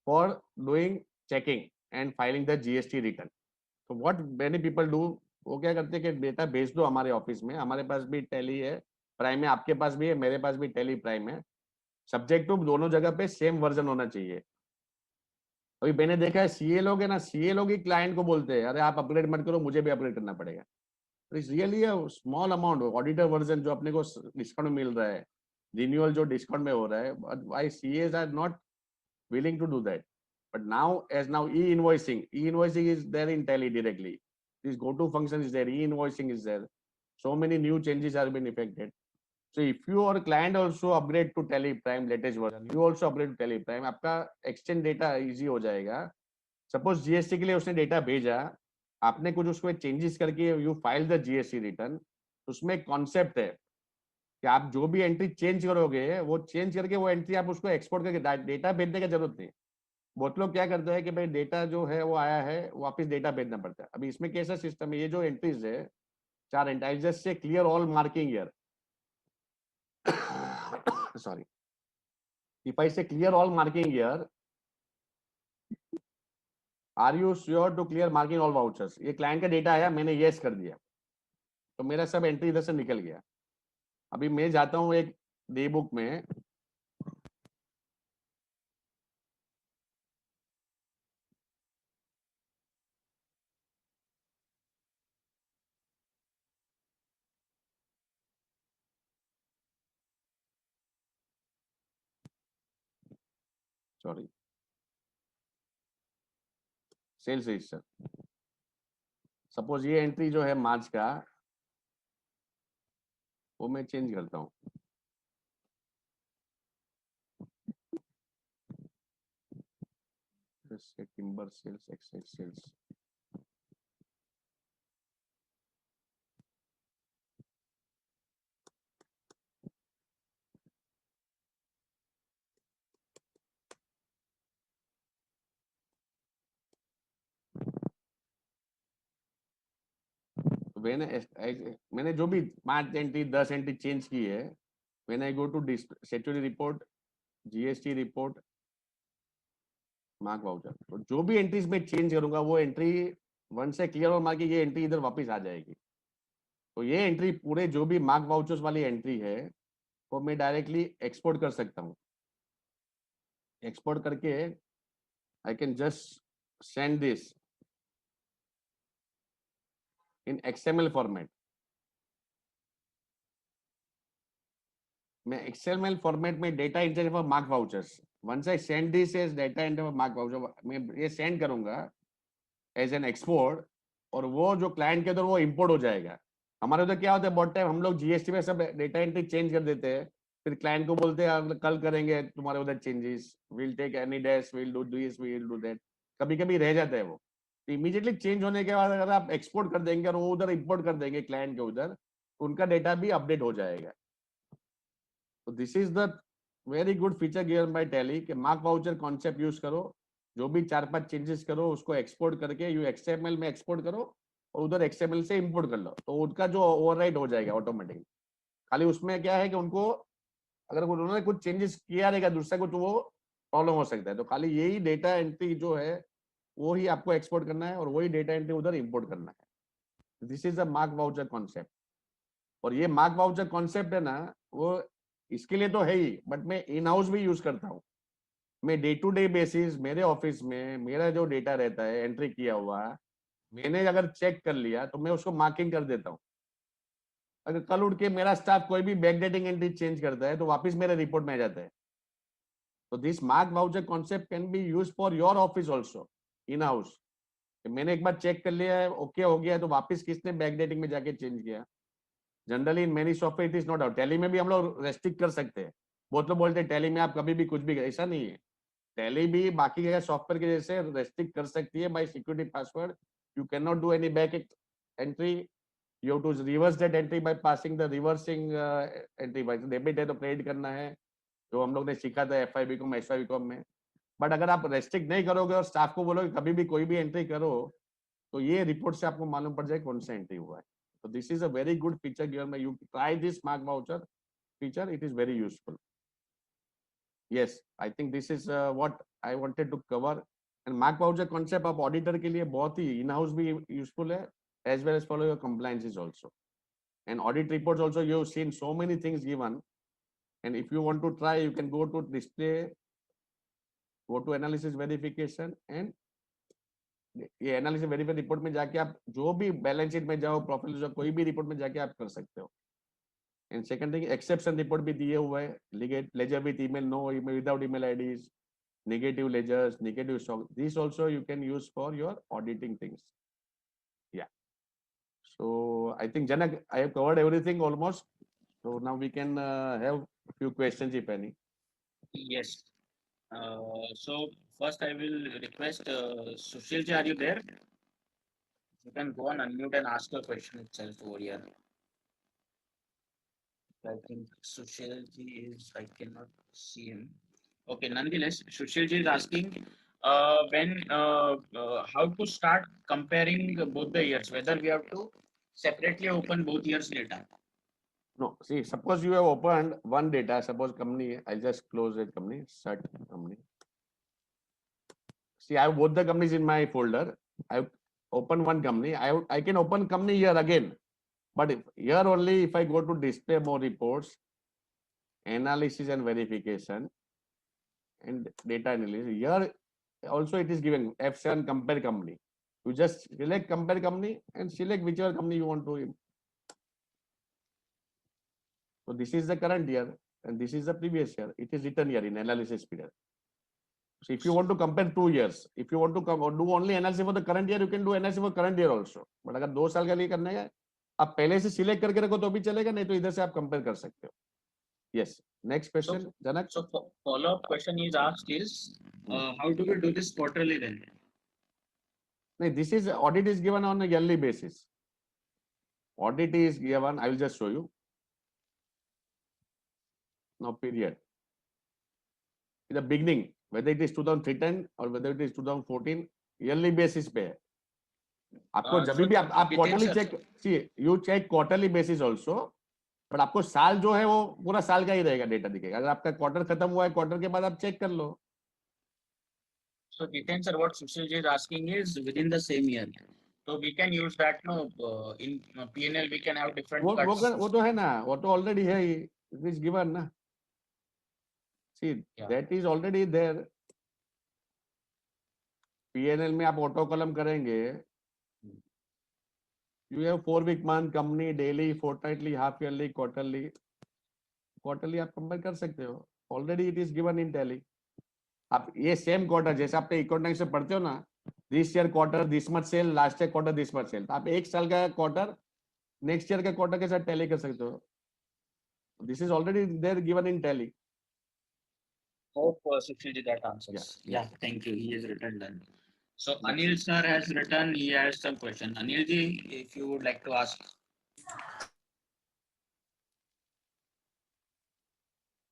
for doing checking and filing the GST return. तो व्हाट मेनी पीपल डू, वो क्या करते हैं कि डेटा भेज दो हमारे ऑफिस में, हमारे पास भी टैली है, प्राइम है, आपके पास भी है, मेरे पास भी टैली प्राइम है. सब्जेक्ट टू दोनों जगह पे सेम वर्जन होना चाहिए. अभी मैंने देखा है सीए लोग है ना, सीए लोग ही क्लाइंट को बोलते हैं अरे आप अपग्रेड मत करो, मुझे भी अपग्रेड करना पड़ेगा. It's really a small amount. Auditor version जो अपने को डिस्काउंट में मिल रहा है, रिन्यूअल जो डिस्काउंट में हो रहा है, but why CS are not willing to do that. But now, as now e-invoicing is there in Tally directly. This go-to function is there, e-invoicing is there. So many new changes have been effected. So if your client also upgrade to TallyPrime latest version, you also upgrade to TallyPrime, आपका exchange data easy हो जाएगा. Suppose GST के लिए उसने data भेजा, आपने कुछ उसको चेंजेस करके you file the GST return, उसमें एक कॉन्सेप्ट है कि आप जो भी एंट्री चेंज करोगे, वो चेंज करके वो एंट्री आप उसको एक्सपोर्ट करके डेटा भेजने की जरूरत नहीं. बहुत लोग क्या करते हैं कि भाई डेटा जो है वो आया है, वापस डेटा भेजना पड़ता है. अभी इसमें कैसा सिस्टम है, ये जो एंट्रीज है, 4 entry, just say clear all marking year. Sorry, if I say clear all marking year, are you sure to clear marking all vouchers, ये क्लाइंट का डेटा आया, मैंने येस कर दिया, तो मेरा सब एंट्री इधर से निकल गया. अभी मैं जाता हूँ एक डे बुक में, सॉरी, सेल्स रजिस्टर. सपोज ये एंट्री जो है मार्च का, वो मैं चेंज करता हूँ. टिम्बर सेल्स, एक्साइड सेल्स, मैंने जो भी 5 एंट्री 10 एंट्री चेंज की है, when I go to statutory report, GST report, mark voucher, तो जो भी एंट्रीज में चेंज करूंगा वो एंट्री वन से क्लियर और मार्क की ये एंट्री इधर वापस आ जाएगी. तो ये एंट्री पूरे जो भी मार्क वाउचर्स वाली एंट्री है, वो मैं डायरेक्टली एक्सपोर्ट कर सकता हूँ. एक्सपोर्ट करके I can just send this in XML format. मैं एक्सएमएल फॉर्मेट में data enter for mark vouchers, once I send this as data enter for mark voucher, मैं ये सेंड करूंगा एज एन एक्सपोर्ट, और वो जो क्लाइंट के अंदर वो इंपोर्ट हो जाएगा. हमारे उधर क्या होता है, बहुत टाइम हम लोग जीएसटी में सब डेटा एंट्री चेंज कर देते हैं, फिर क्लाइंट को बोलते हैं कल करेंगे तुम्हारे उधर changes, will take any days, will do this, will do that. कभी कभी रह जाता है वो. इमीडिएटली चेंज होने के बाद अगर आप एक्सपोर्ट कर देंगे और वो उधर इंपोर्ट कर देंगे क्लाइंट के उधर, उनका डेटा भी अपडेट हो जाएगा. तो this is the very good feature given by tally कि मार्क वाउचर कॉन्सेप्ट यूज करो, जो भी 4-5 चेंजेस करो उसको एक्सपोर्ट करके यू एक्सएमएल में एक्सपोर्ट करो, और उधर एक्सएमएल से इंपोर्ट कर लो, तो उनका जो ओवरराइड हो जाएगा ऑटोमेटिक. खाली उसमें क्या है कि उनको अगर उन्होंने कुछ चेंजेस किया रहेगा दूसरा कुछ, वो प्रॉब्लम हो सकता है. तो खाली यही डेटा एंट्री जो है वो ही आपको एक्सपोर्ट करना है, और वही डेटा एंट्री उधर इंपोर्ट करना है. This is a mark voucher concept. और ये मार्क वाउचर कॉन्सेप्ट है ना, वो इसके लिए तो है ही, बट मैं इन हाउस भी यूज करता हूँ. मैं डे टू डे बेसिस मेरे ऑफिस में मेरा जो डेटा रहता है एंट्री किया हुआ, मैंने अगर चेक कर लिया तो मैं उसको मार्किंग कर देता हूँ. अगर कल उठ के मेरा स्टाफ कोई भी बैकडेटिंग एंट्री चेंज करता है तो वापस मेरे रिपोर्ट में आ जाता है. तो this mark voucher concept can be use for your office also in house. मैंने एक बार चेक कर लिया है, ओके हो गया है, तो वापस किसने बैकडेटिंग में जाके चेंज किया. Generally in many software it is not out. Tally में भी हम लोग रेस्ट्रिक्ट कर सकते हैं. बहुत लोग बोलते हैं टैली में आप कभी भी कुछ भी, ऐसा नहीं है. टैली भी बाकी के सॉफ्टवेयर के जैसे रेस्ट्रिक्ट कर सकती है by security password. You can not do any back entry. You have to reverse that entry by passing the reversing entry. By debit है तो क्रेडिट करना है, जो हम लोग ने सीखा था एफआईबी कॉम एसवाईबी कॉम में. बट अगर आप रेस्ट्रिक्ट नहीं करोगे और स्टाफ को बोलोगे कभी भी कोई भी एंट्री करो, तो ये रिपोर्ट से आपको मालूम पड़ जाए कौन सा एंट्री हुआ है. तो this is a very good feature given by you. Try this mark voucher feature, it is very useful. Yes, I think this is what I wanted to cover. And mark voucher concept आप auditor के लिए बहुत ही in house भी useful है, as well as follow your compliances also. And audit reports also you have seen so many things given. And if you want to try, you can go to display, go to analysis verification, and ये analysis verify report में जाके आप जो भी balance sheet में जाओ, profit जो कोई भी रिपोर्ट में जाके आप कर सकते हो. And second thing, exception report भी दिए हुए है, ledger with email, no email, without email IDs, negative ledgers, negative stock. These also you can use for your auditing things. Yeah. So I think Janak, I have covered everything almost. So now we can have a few questions if any. Yes. So first I will request Sushil ji, are you there? You can go on unmute and ask your question itself over here. I think Sushil ji is, I cannot see him. Okay, nonetheless, Sushil ji is asking how to start comparing both the years, whether we have to separately open both years data. No, see, suppose you have opened one data, suppose company, I'll just close that company, start company. See, I have both the companies in my folder. I have opened one company. I can open company here again. But if, here only, if I go to display more reports, analysis and verification, and data analysis, here also it is given F7 compare company. You just select compare company and select whichever company you want to. So this is the current year and this is the previous year. It is written here in analysis period. So if you want to compare 2 years, if you want to come or do only analysis for the current year, you can do analysis for current year also. But अगर 2 साल के लिए करने का, आप पहले से select करके रखो तो भी चलेगा, नहीं तो इधर से आप कंपेयर कर सकते हो. Yes. Next question, Janak. So follow-up question is asked is, how do we do this quarterly then? No, this is audit is given on a yearly basis. Audit is given, I will just show you. Now period. In the beginning, whether it is 2013 or whether it is 2014, yearly basis पे है. आपको जब भी आप quarterly check, see you check quarterly basis also, but आपको साल जो है वो पूरा साल का ही रहेगा, डेटा दिखेगा. अगर आपका क्वार्टर खत्म हुआ है, क्वार्टर के बाद आप चेक कर लो. So Jiten sir, what Sushil ji is asking is within the same year. So we can use that, no, in P&L we can have different cuts. वो तो है ना, वो तो ऑलरेडी है, इट इज गिवन ना. See that is already there. P&L में आप ऑटो कॉलम करेंगे, you have 4-week month, company, daily, fortnightly, half yearly, quarterly आप कंपेयर कर सकते हो. Already it is given in tally. आप ये सेम क्वार्टर जैसे आपने इकोनॉमिक्स से पढ़ते हो ना, this year quarter this much sale, last year quarter this much sale, तो आप एक साल का क्वार्टर नेक्स्ट ईयर का क्वार्टर के साथ टैली कर सकते हो. This is already there given in Tally. Hope Sushil ji that answers. Yeah, thank you. He has written done. So Anil sir has written, he has some question. Anil ji, if you would like to ask.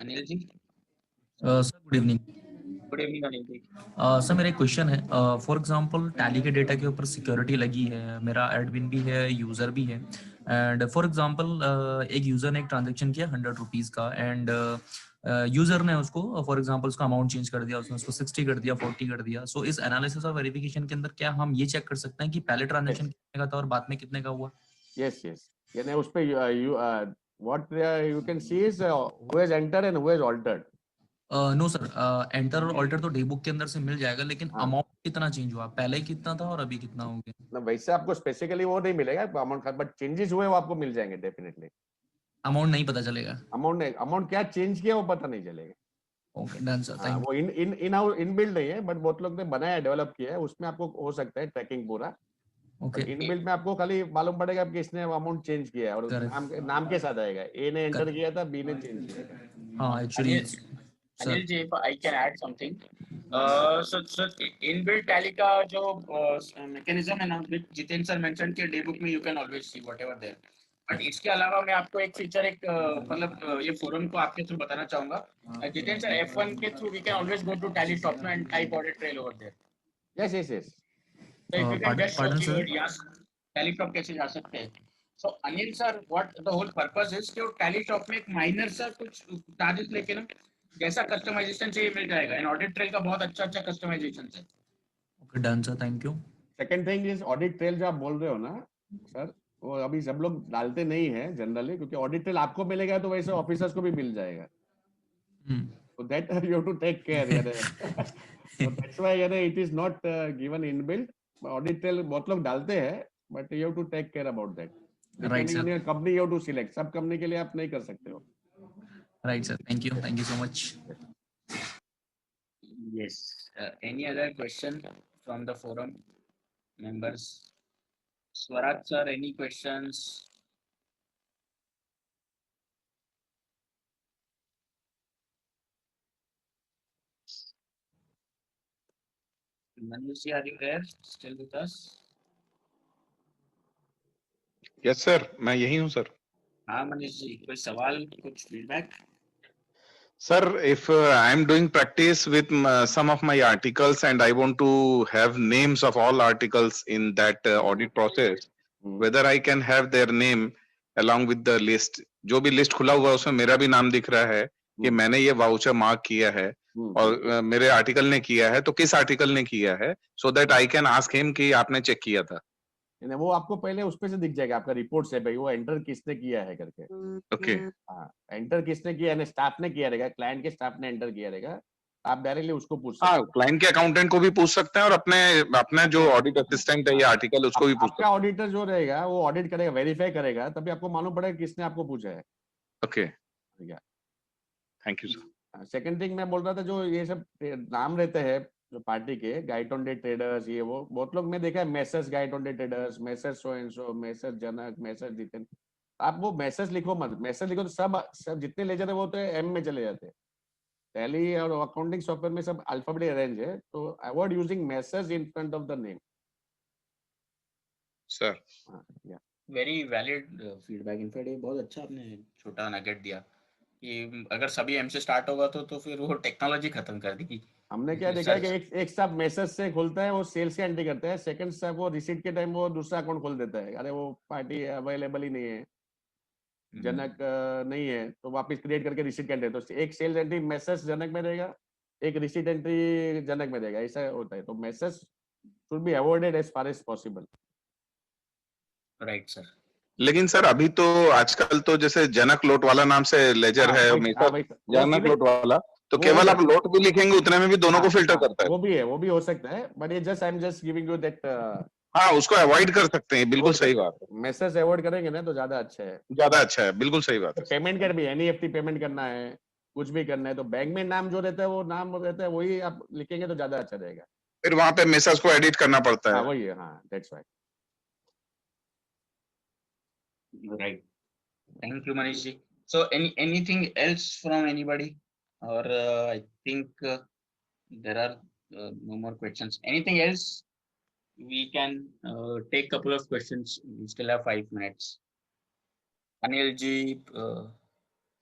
Anil ji. Sir good evening. Good evening Anil ji. Sir मेरा एक question है. For example Tally के data के ऊपर security लगी है, मेरा admin भी है, यूजर भी है, एंड फॉर एग्जांपल एक यूजर ने एक ट्रांजेक्शन किया 100 रुपीज का, एंड यूजर ने उसको फॉर एग्जांपल उसका अमाउंट चेंज कर दिया, उसने उसको 60 कर दिया, 40 कर दिया. सो इस एनालिसिस और वेरिफिकेशन के अंदर क्या हम ये चेक कर सकते हैं कि पहले ट्रांजेक्शन कितने का था और बाद में कितने का हुआ? यस यस, यानी उस पे what you can see is who has enter and who has altered. No sir, enter और ऑल्टर तो डे बुक के अंदर से मिल जाएगा, लेकिन अमाउंट कितना चेंज हुआ, पहले कितना था और अभी कितना हो गया? ना वैसे आपको स्पेसिफिकली वो नहीं मिलेगा अमाउंट, बट चेंजेस हुए वो आपको मिल जाएंगे डेफिनेटली. अमाउंट नहीं पता चलेगा? अमाउंट क्या चेंज किया वो पता नहीं चलेगा. ओके डन सर, थैंक वो इन बिल्ड नहीं है, बट बहुत लोग ने बनाया, डेवलप किया है, उसमें आपको हो सकता है ट्रैकिंग पूरा. ओके. इन बिल्ड में आपको खाली मालूम पड़ेगा कि किसने अमाउंट चेंज किया है, और नाम के साथ आएगा, ए ने एंटर किया था, बी ने चेंज किया था. हाँ actually Anil ji, if I can add something. So inbuilt tally का जो mechanism है ना, which Jiten sir mentioned कि day book में you can always see whatever there. But इसके अलावा मैं आपको एक फीचर मतलब ये फोरम को आपके थ्रू बताना चाहूंगा. जितेन सर, F1 के through we can always go to tally top and type audit trail over there. yes. So if you can just show keyword yes, tally top कैसे जा सकते हैं. So Anil sir, what the whole purpose is कि वो tally top में एक minor सा कुछ चार्जेस लेके ना, जैसा कस्टमाइजेशन चाहिए मिल जाएगा. एंड ऑडिट ट्रेल का बहुत अच्छा कस्टमाइजेशन है. Okay done sir, thank you. Second thing is audit trail जो आप बोल रहे हो ना सर, वो अभी सब लोग डालते नहीं है जनरली, क्योंकि ऑडिट ट्रेल आपको मिलेगा तो वैसे ऑफिसर्स को भी मिल जाएगा. So that you have to take care. So that's why it is not given inbuilt. Audit trail बहुत लोग डालते हैं, but you have to take care about that, Right, depending sir. On your company you have to select, सब company के लिए आप नहीं कर सकते हो. Right, sir. Thank you so much. Yes. Any other question from the forum members? Swaraj sir, any questions? Manish, are you there? Still with us? Yes sir, मैं यही हूँ सर. हाँ मनीष जी, कोई सवाल, कुछ feedback? Sir, if I am doing practice with some of my articles and I want to have names of all articles in that audit process, whether I can have their name along with the list. जो भी list खुला हुआ है उसमें मेरा भी नाम दिख रहा है कि मैंने ये वाउचर मार्क किया है और मेरे आर्टिकल ने किया है, तो किस आर्टिकल ने किया है, so that I can ask him कि आपने चेक किया था. वो आपको पहले उस पे से दिख जाएगा, आपका रिपोर्ट से भाई वो एंटर किसने किया है करके. ओके. हाँ, एंटर किसने किया है, स्टाफ ने किया रहेगा, क्लाइंट के स्टाफ ने एंटर किया रहेगा, आप डायरेक्टली उसको पूछ सकते हाँ, हो. क्लाइंट के अकाउंटेंट को भी पूछ सकते हैं और अपने अपने जो ऑडिट असिस्टेंट है ये आर्टिकल उसको भी पूछ सकते आपका ऑडिटर जो रहेगा वो ऑडिट करेगा, वेरीफाई करेगा, तभी आपको मालूम पड़ेगा किसने आपको पूछा है. हैं. ओके, ठीक है. Thank you sir. Second thing मैं बोल रहा था, जो ये सब नाम रहते हैं जो पार्टी के, गाइड ऑन डे ट्रेडर्स, ये वो बहुत लोग मैं देखा है, message guide on day traders, message so and so, message Janak, message Jitan. आप वो मैसेज लिखो मत, मैसेज लिखो तो सब जितने लेजर है वो तो एम में चले जाते हैं. टैली और अकाउंटिंग सॉफ्टवेयर में सब अल्फाबेट अरेंज है, तो avoid using message in front of the name. Sir, very valid feedback. In fact ये बहुत अच्छा आपने छोटा नगेट दिया कि अगर सभी एम से स्टार्ट होगा तो फिर वो टेक्नोलॉजी खत्म कर दी. हमने क्या देखा है कि एक स्टाफ मैसेज से खोलता है, वो सेल्स के एंट्री करता है, सेकंड स्टाफ वो रिसीट के टाइम वो दूसरा अकाउंट खोल देता है, अरे वो पार्टी अवेलेबल ही नहीं है, जनक नहीं है, तो वापस क्रिएट करके रिसीट एंट्री. तो एक सेल्स एंट्री मैसेज जनक में रहेगा, एक रिसीट एंट्री जनक में रहेगा, ऐसा होता है. तो message should be avoided as far as possible. Right sir. लेकिन सर अभी तो आजकल तो जैसे जनक लोट वाला नाम से लेजर है, जनक लोट वाला, तो केवल आप लोट भी लिखेंगे उतने में भी दोनों को फिल्टर करता है. वो भी हो सकता है, बट ये just I am just giving you that. हाँ, उसको अवॉइड कर सकते हैं, बिल्कुल सही बात है. मैसेज अवॉइड करेंगे ना तो ज्यादा अच्छा है. ज्यादा अच्छा है, बिल्कुल सही बात है. पेमेंट कर भी, एनईएफटी पेमेंट करना है, कुछ भी करना है, तो बैंक में नाम जो रहता है वो नाम रहता है, वही आप लिखेंगे तो ज्यादा अच्छा रहेगा. फिर वहां पे मैसेज को एडिट करना पड़ता है. वही है. हाँ, that's why. Right. Thank you, Manish ji. So, anything else from anybody? Or I think there are no more questions. Anything else? We can take couple of questions. We still have 5 minutes. Anil ji.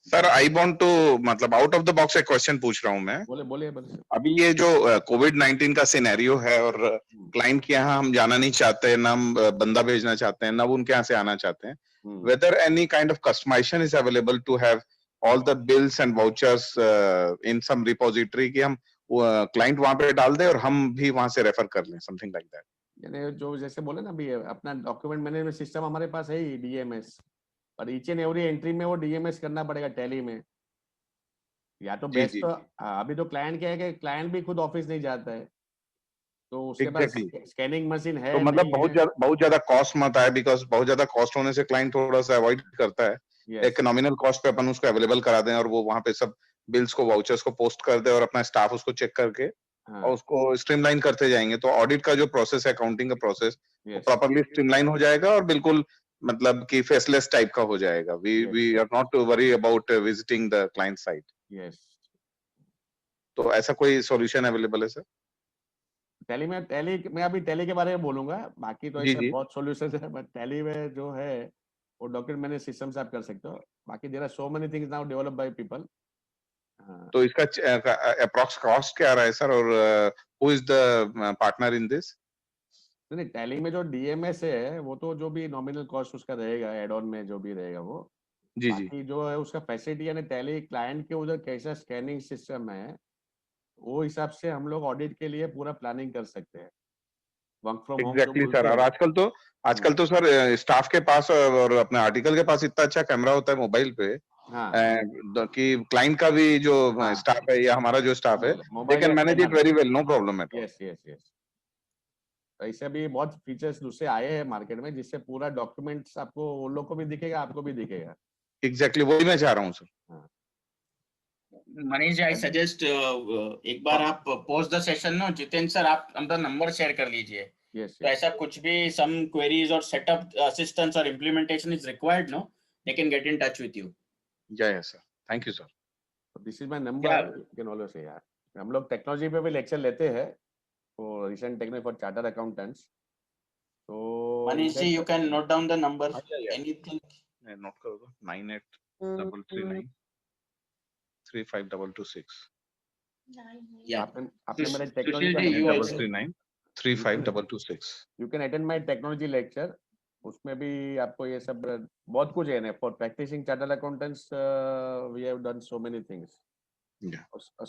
Sir I want to, मतलब out of the box एक question पूछ रहा हूँ मैं. बोले. अभी ये जो कोविड-19 का सिनेरियो है और क्लाइंट के यहाँ हम जाना नहीं चाहते, ना हम बंदा भेजना चाहते हैं, ना वो उनके यहाँ से आना चाहते हैं, whether any kind of customization is available to have all the bills and vouchers in some repository कि हम क्लाइंट वहां पे डाल दे और हम भी वहां से रेफर कर लें, समथिंग लाइक दैट. यानी जो जैसे बोले ना, अभी अपना डॉक्यूमेंट मैनेजमेंट सिस्टम हमारे पास है ही, डीएमएस, पर ईच एंड एवरी एंट्री में वो डीएमएस करना पड़ेगा टैली में. या तो बेस्ट तो अभी तो क्लाइंट क्या है कि क्लाइंट भी खुद ऑफिस नहीं जाता है, तो उसके पास स्कैनिंग मशीन है. तो मतलब बहुत ज्यादा कॉस्ट मत आए, बिकॉज बहुत ज्यादा कॉस्ट होने से क्लाइंट थोड़ा सा अवॉइड करता है. एक नॉमिनल कॉस्ट पे अपन उसको अवेलेबल करा दें और वो वहां पे सब बिल्स को, वाउचर्स को पोस्ट कर दे और अपना स्टाफ उसको चेक करके और उसको स्ट्रीमलाइन करते जाएंगे, तो ऑडिट का जो प्रोसेस है, अकाउंटिंग का प्रोसेस, प्रॉपर्ली स्ट्रीमलाइन हो जाएगा और बिल्कुल मतलब कि फेसलेस टाइप का हो जाएगा. We are not to worry about visiting the client site. Yes. तो ऐसा कोई सॉल्यूशन अवेलेबल है सर? टैली में अभी टैली के बारे में बोलूंगा, बाकी तो ऐसे बहुत सॉल्यूशंस है, बट टैली में जो है वो डॉक्यूमेंट मैनेज सिस्टम से आप कर सकते हो. बाकी there are so many things now develop by people. तो इसका अप्रॉक्स कॉस्ट क्या रहा है सर, और who is the partner in this? नहीं, टैली में जो डीएमएस है वो तो जो भी नॉमिनल कॉस्ट उसका रहेगा, एड ऑन में जो भी रहेगा वो. बाकी जो है उसका फैसिलिटी, यानी टैली क्लाइंट के उधर कैसा स्कैनिंग सिस्टम है, वो हिसाब से हम लोग ऑडिट के लिए पूरा प्लानिंग कर सकते हैं. Work from home exactly sir. और आजकल तो सर स्टाफ के पास और अपने आर्टिकल के पास इतना अच्छा कैमरा होता है मोबाइल पे कि क्लाइंट का भी जो स्टाफ है या हमारा जो स्टाफ है, they can manage it very well, no problem at all. Yes. ऐसे भी बहुत फीचर्स दूसरे आए हैं मार्केट में जिससे पूरा डॉक्यूमेंट्स आपको उन लोग को भी दिखेगा, आपको भी दिखेगा। एग्जैक्टली वही मैं चाह रहा हूँ सर। हाँ मनीष जी, आई सजेस्ट एक बार आप पोस्ट द सेशन ना, जितेंद्र सर आप अपना नंबर शेयर कर लीजिए। यस तो ऐसा कुछ भी सम क्वेरीज और सेटअप असिस्टेंस और implementation is required, no, they can get in touch with you. Yeah sir, thank you sir. This is my number, you can always say यार। हम लोग टेक्नोलॉजी पे भी लेक्चर लेते हैं for recent technique for chartered accountants. तो Manish ji, you can note down the number, या anything. मैं नोट कर दूं 9833935226। या आपने मेरे टेक्नोलॉजी सुशील का ji, you lecture also 9833935226। You can attend my technology lecture. उसमें भी आपको ये सब बहुत कुछ है ना, for practising chartered accountants we have done so many things.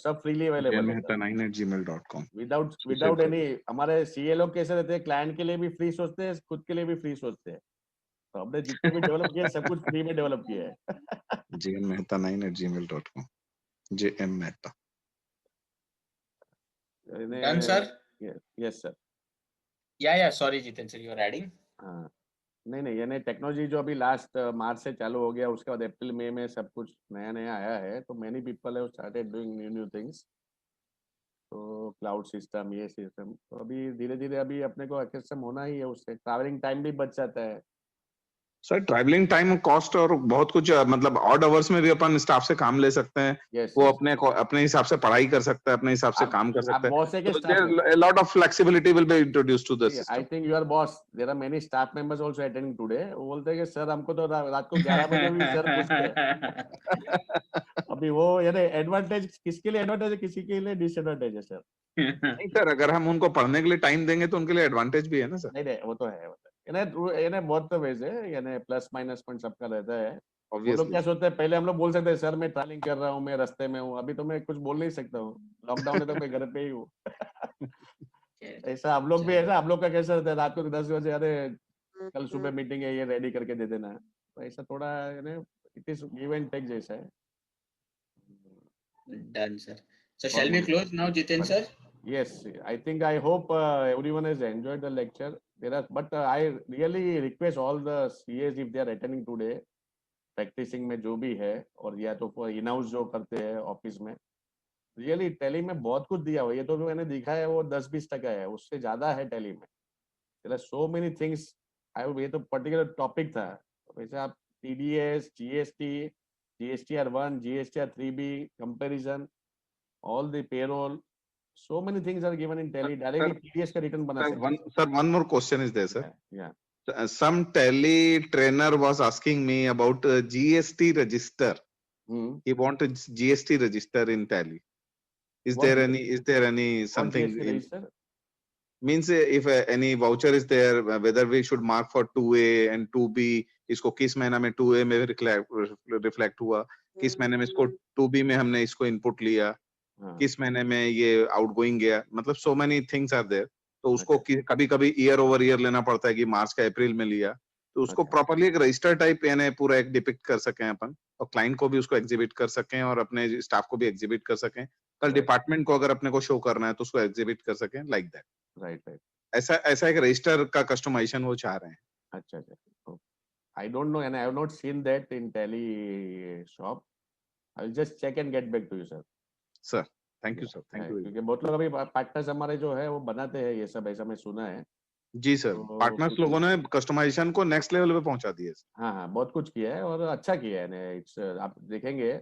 सब फ्रीली अवेलेबल है jmehta9@gmail.com। Without without any. हमारे सीए लोग कैसे रहते हैं, क्लाइंट के लिए भी फ्री सोचते हैं, खुद के लिए भी फ्री सोचते हैं। तो हमने जितने भी डेवलप किया सब कुछ फ्री में डेवलप किया है। jmehta9@gmail.com। jm mehta। done, sir? Yes sir. Yeah, sorry Jiten sir, you are adding. हाँ नहीं नहीं, यानी टेक्नोलॉजी जो अभी लास्ट मार्च से चालू हो गया, उसके बाद अप्रैल मई में सब कुछ नया नया आया है। तो many people have started doing new new things. तो क्लाउड सिस्टम, ये सिस्टम, तो अभी धीरे धीरे अभी अपने को एक्सेस होना ही है, उससे ट्रैवलिंग टाइम भी बच जाता है। सर ट्रैवलिंग टाइम, कॉस्ट और बहुत कुछ, मतलब ऑड आवर्स में भी अपन स्टाफ से काम ले सकते हैं। Yes, वो yes. अपने हिसाब से पढ़ाई कर सकता है, अपने हिसाब से काम कर आप सकता है। बॉस है कि So स्टाफ है? there a lot of flexibility will be introduced to the I system. think you are boss. There are many staff members also attending today. वो बोलते हैं कि सर हमको तो रात को 11 बजे भी सर पूछते हैं। अभी वो यानी एडवांटेज किसके लिए एडवांटेज है, किसी के लिए डिसएडवांटेज है सर। नहीं सर, अगर हम उनको पढ़ने के लिए टाइम देंगे तो उनके लिए एडवांटेज भी है ना सर। नहीं नहीं, वो तो है, वो तो यानी बहुत तो वैसे है, यानी प्लस माइनस पॉइंट सबका रहता है। वो लोग ऑब्वियसली क्या सोचते हैं, पहले हम लोग बोल सकते हैं सर मैं ट्रैवलिंग कर रहा हूँ, मैं रास्ते में हूँ, अभी तो मैं कुछ बोल नहीं सकता हूँ, लॉकडाउन है तो मैं घर पे ही हूँ। ऐसा हम लोग भी है ना, हम लोग का कैसा रहता है, रात को 10 बजे अरे कल सुबह मीटिंग है, ये रेडी करके दे देना। तो ऐसा थोड़ा यानी it is give and take जैसा है। Done, sir. So shall we close now, Jiten sir? Yes, I think I hope everyone has enjoyed the lecture. But I really request all the CAs if they are attending today, practicing में जो भी है, और या तो in house जो करते हैं ऑफिस में, रियली टैली में बहुत कुछ दिया हुआ है। ये तो मैंने दिखा है वो 10-20% है, उससे ज्यादा है टैली में। There are so many things. ये तो पर्टिकुलर टॉपिक था। वैसे आप TDS, GST, GSTR1, GSTR3B, comparison, all the payroll, so many things are given in Tally. Directly TDS का रिटर्न बना सकते हैं। Sir, one more question is there, sir. Yeah. Some Tally trainer was asking me about GST register. He want a GST register in Tally. Is there any something GST register? means if any voucher is there, whether we should mark for 2A and 2B, इसको किस महीना में 2A में reflect हुआ, किस महीने में इसको 2B में हमने इसको इनपुट लिया, किस महीने में ये आउटगोइंग गया, मतलब so many things are there. तो उसको कभी कभी ईयर ओवर ईयर लेना पड़ता है कि मार्च का अप्रैल में लिया, तो उसको प्रॉपर्ली एक रजिस्टर टाइप यानी पूरा एक डिपिक्ट कर सकें अपन, और क्लाइंट को भी उसको एग्जिबिट कर सकें और अपने स्टाफ को भी एग्जिबिट कर सकें। कल डिपार्टमेंट को अगर अपने को शो करना है तो उसको एग्जिबिट कर सकें, लाइक दैट। राइट। ऐसा एक रजिस्टर का कस्टमाइजेशन वो चाह रहे हैं। अच्छा। I don't know and I have not seen that in Tally shop. I will just check and get back to you, sir. Sir thank you sir, thank you. क्योंकि बहुत लोग अभी पार्टनर्स हमारे जो है वो बनाते हैं ये सब, ऐसा मैं सुना है। जी सर, पार्टनर्स लोगों ने कस्टमाइजेशन को नेक्स्ट लेवल पे पहुंचा दिया। हाँ, बहुत कुछ किया है और अच्छा किया है। इट्स आप देखेंगे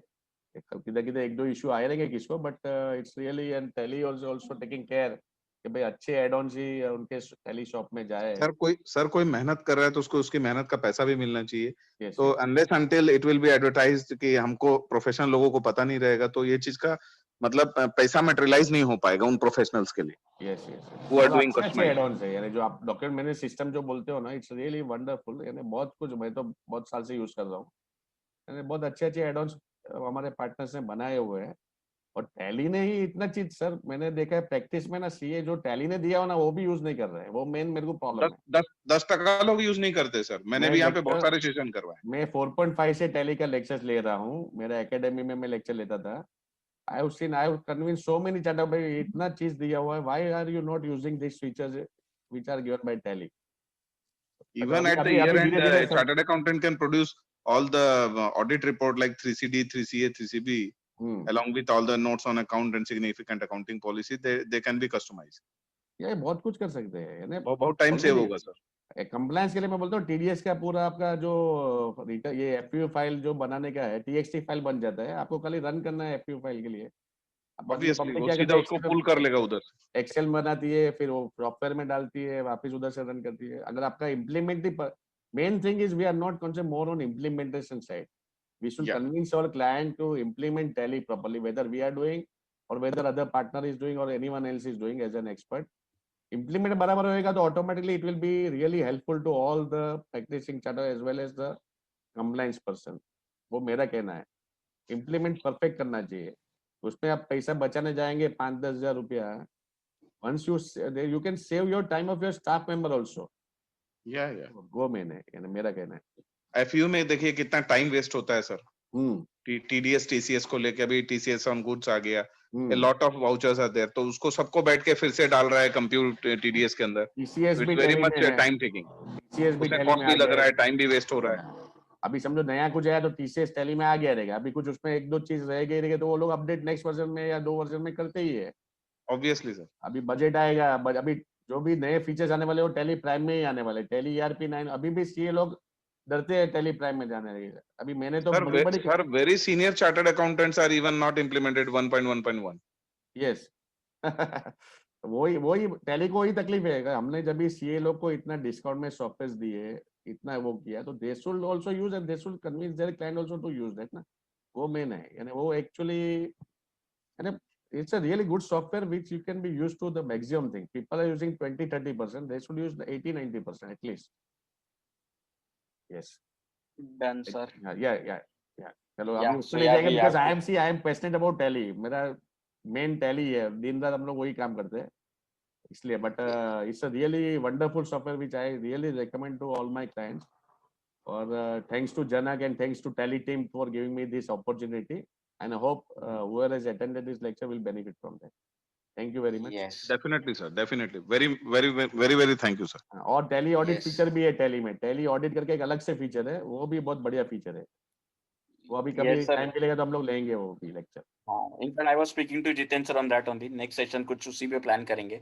किधर किधर एक दो इशू आए रहेंगे किसको, but it's really and Tally also taking care कि भाई अच्छे एड ऑन्स ही उनके Tally शॉप में जाए। सर कोई मेहनत कर रहा है तो उसको उसकी मेहनत का पैसा भी मिलना चाहिए। yes, तो unless until it will be advertised कि हमको प्रोफेशनल लोगों को पता नहीं रहेगा, तो ये चीज का मतलब पैसा मटेरियलाइज नहीं हो पाएगा उन प्रोफेशनल्स के लिए। यस Who are doing अच्छे एड ऑन्स है, यानी जो आप डॉक्यूमेंट मैनेज सिस्टम जो बोलते हो ना, इट्स रियली वंडरफुल। यानी बहुत कुछ, मैं तो बहुत साल से यूज कर रहा हूँ, यानी बहुत अच्छे एड ऑन्स हमारे पार्टनर्स ने बनाए हुए हैं। और टैली ने ही इतना चीज सर मैंने देखा है प्रैक्टिस में ना, सीए जो टैली ने दिया हो ना वो भी यूज नहीं कर रहे हैं। वो मेन मेरे को प्रॉब्लम है। 10% लोग यूज नहीं करते सर, मैंने भी यहाँ पे बहुत सारे सेशन करवाए। मैं 4.5 से टैली का लेक्चर्स ले रहा हूँ, मेरा एकेडमी में मैं लेक्चर लेता था। I have seen, I have convinced so many chat भाई इतना चीज दिया हुआ है, why are you not using these features? which are given by Tally. Even अभी at the अभी year अभी end, धीरे-धीरे a chartered accountant can produce all the audit report like 3CD, 3CA, 3CB, along with all the notes on account and significant accounting policy. They can be customized. ये बहुत कुछ कर सकते हैं, यानी बहुत टाइम सेव होगा सर। कंप्लायंस के लिए मैं बोलता हूँ टीडीएस का पूरा आपका जो ये एफपीओ फाइल जो बनाने का है, टीएक्सटी फाइल बन जाता है, आपको खाली रन करना है एफपीओ फाइल के लिए। ऑब्वियसली पब्लिक वो क्या सीधा करती उसको है, पुल कर लेगा उधर से। एक्सेल बनाती है, फिर वो सॉफ्टवेयर में डालती है, वापस उधर से रन करती है। अगर आपका implement, main thing is we are not concentrate more on implementation side. We should Yeah. convince our client to implement Tally properly, whether we are doing or whether other partner is doing or anyone else is doing as an expert. Implement बराबर होएगा तो automatically it will be really helpful to all the practicing charter as well as the compliance person. वो मेरा कहना है. Implement perfect करना चाहिए. उसमें आप पैसा बचाने जाएंगे 5-10 हजार रुपया. Once you can save your time of your staff member also. Yeah. वो मैंने मेरा कहना है. एफयू में देखिए कितना टाइम वेस्ट होता है सर। टीडीएस टीसीएस को लेके अभी टीसीएस ऑन गुड्स आ गया, a lot of vouchers are there, तो उसको सबको बैठ के फिर से डाल रहा है कंप्यूटर टीडीएस के अंदर। टीसीएस भी वेरी टैली मच में है, टाइम टेकिंग, टीसीएस भी उसमें टैली में कॉस्ट आ भी लग गया रहा है. है, टाइम भी वेस्ट हो रहा है। अभी समझो नया कुछ आया तो टीसीएस टैली में आ गया रहेगा. अभी कुछ उसमें एक दो चीज रह गई रहेगी तो वो लोग अपडेट नेक्स्ट वर्जन में या 2 वर्जन में करते ही है. Obviously sir. अभी बजट आएगा, अभी जो भी नए फीचर्स आने वाले वो टैली प्राइम में ही आने वाले. टैली ईआरपी 9 अभी भी सीए लोग डरते हैं टैली प्राइम में जाने के. अभी मैंने तो बड़ी sir very senior chartered accountants are even not implemented 1.1.1. Yes. वही टैली को वही तकलीफ है. हमने जब भी सीए लोग को इतना डिस्काउंट में सॉफ्टवेयर दिए, इतना वो किया, तो they should also use and they should convince their client also to use that ना. वो मेन है, यानी वो एक्चुअली यानी it's a really good software which you can be used to the maximum thing. People are using 20-30%, they should use the 80-90% at least. Yes. Done, sir. Yeah. चलो Yeah, अभी so उसको ले yeah, जाएंगे we because have to- I am passionate about Tally. मेरा main Tally है, दिन रात हम लोग वही काम करते हैं इसलिए. But it's a really wonderful software which I really recommend to all my clients. और thanks to Janak and thanks to Tally team for giving me this opportunity. And I hope whoever has attended this lecture will benefit from that. Thank you very much. Yes. Definitely sir, definitely very thank you sir. और tally audit Yes. Feature भी है Tally में. Tally audit करके एक अलग से feature है, वो भी बहुत बढ़िया फीचर है. वो अभी कभी Yes, sir. टाइम मिलेगा तो हम लोग लेंगे वो भी lecture. In fact, I was speaking to Jiten sir on that on the next session. कुछ उसी पे plan करेंगे.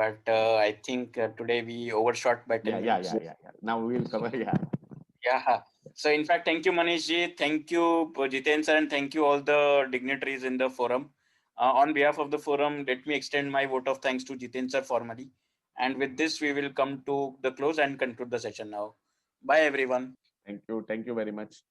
But I think today we overshot by 10 minutes. Yeah. Now we will cover. Yeah. So in fact, thank you Manish ji, thank you Jiten sir, and thank you all the dignitaries in the forum. On behalf of the forum, let me extend my vote of thanks to Jiten sir formally. And with this, we will come to the close and conclude the session now. Bye everyone. Thank you very much.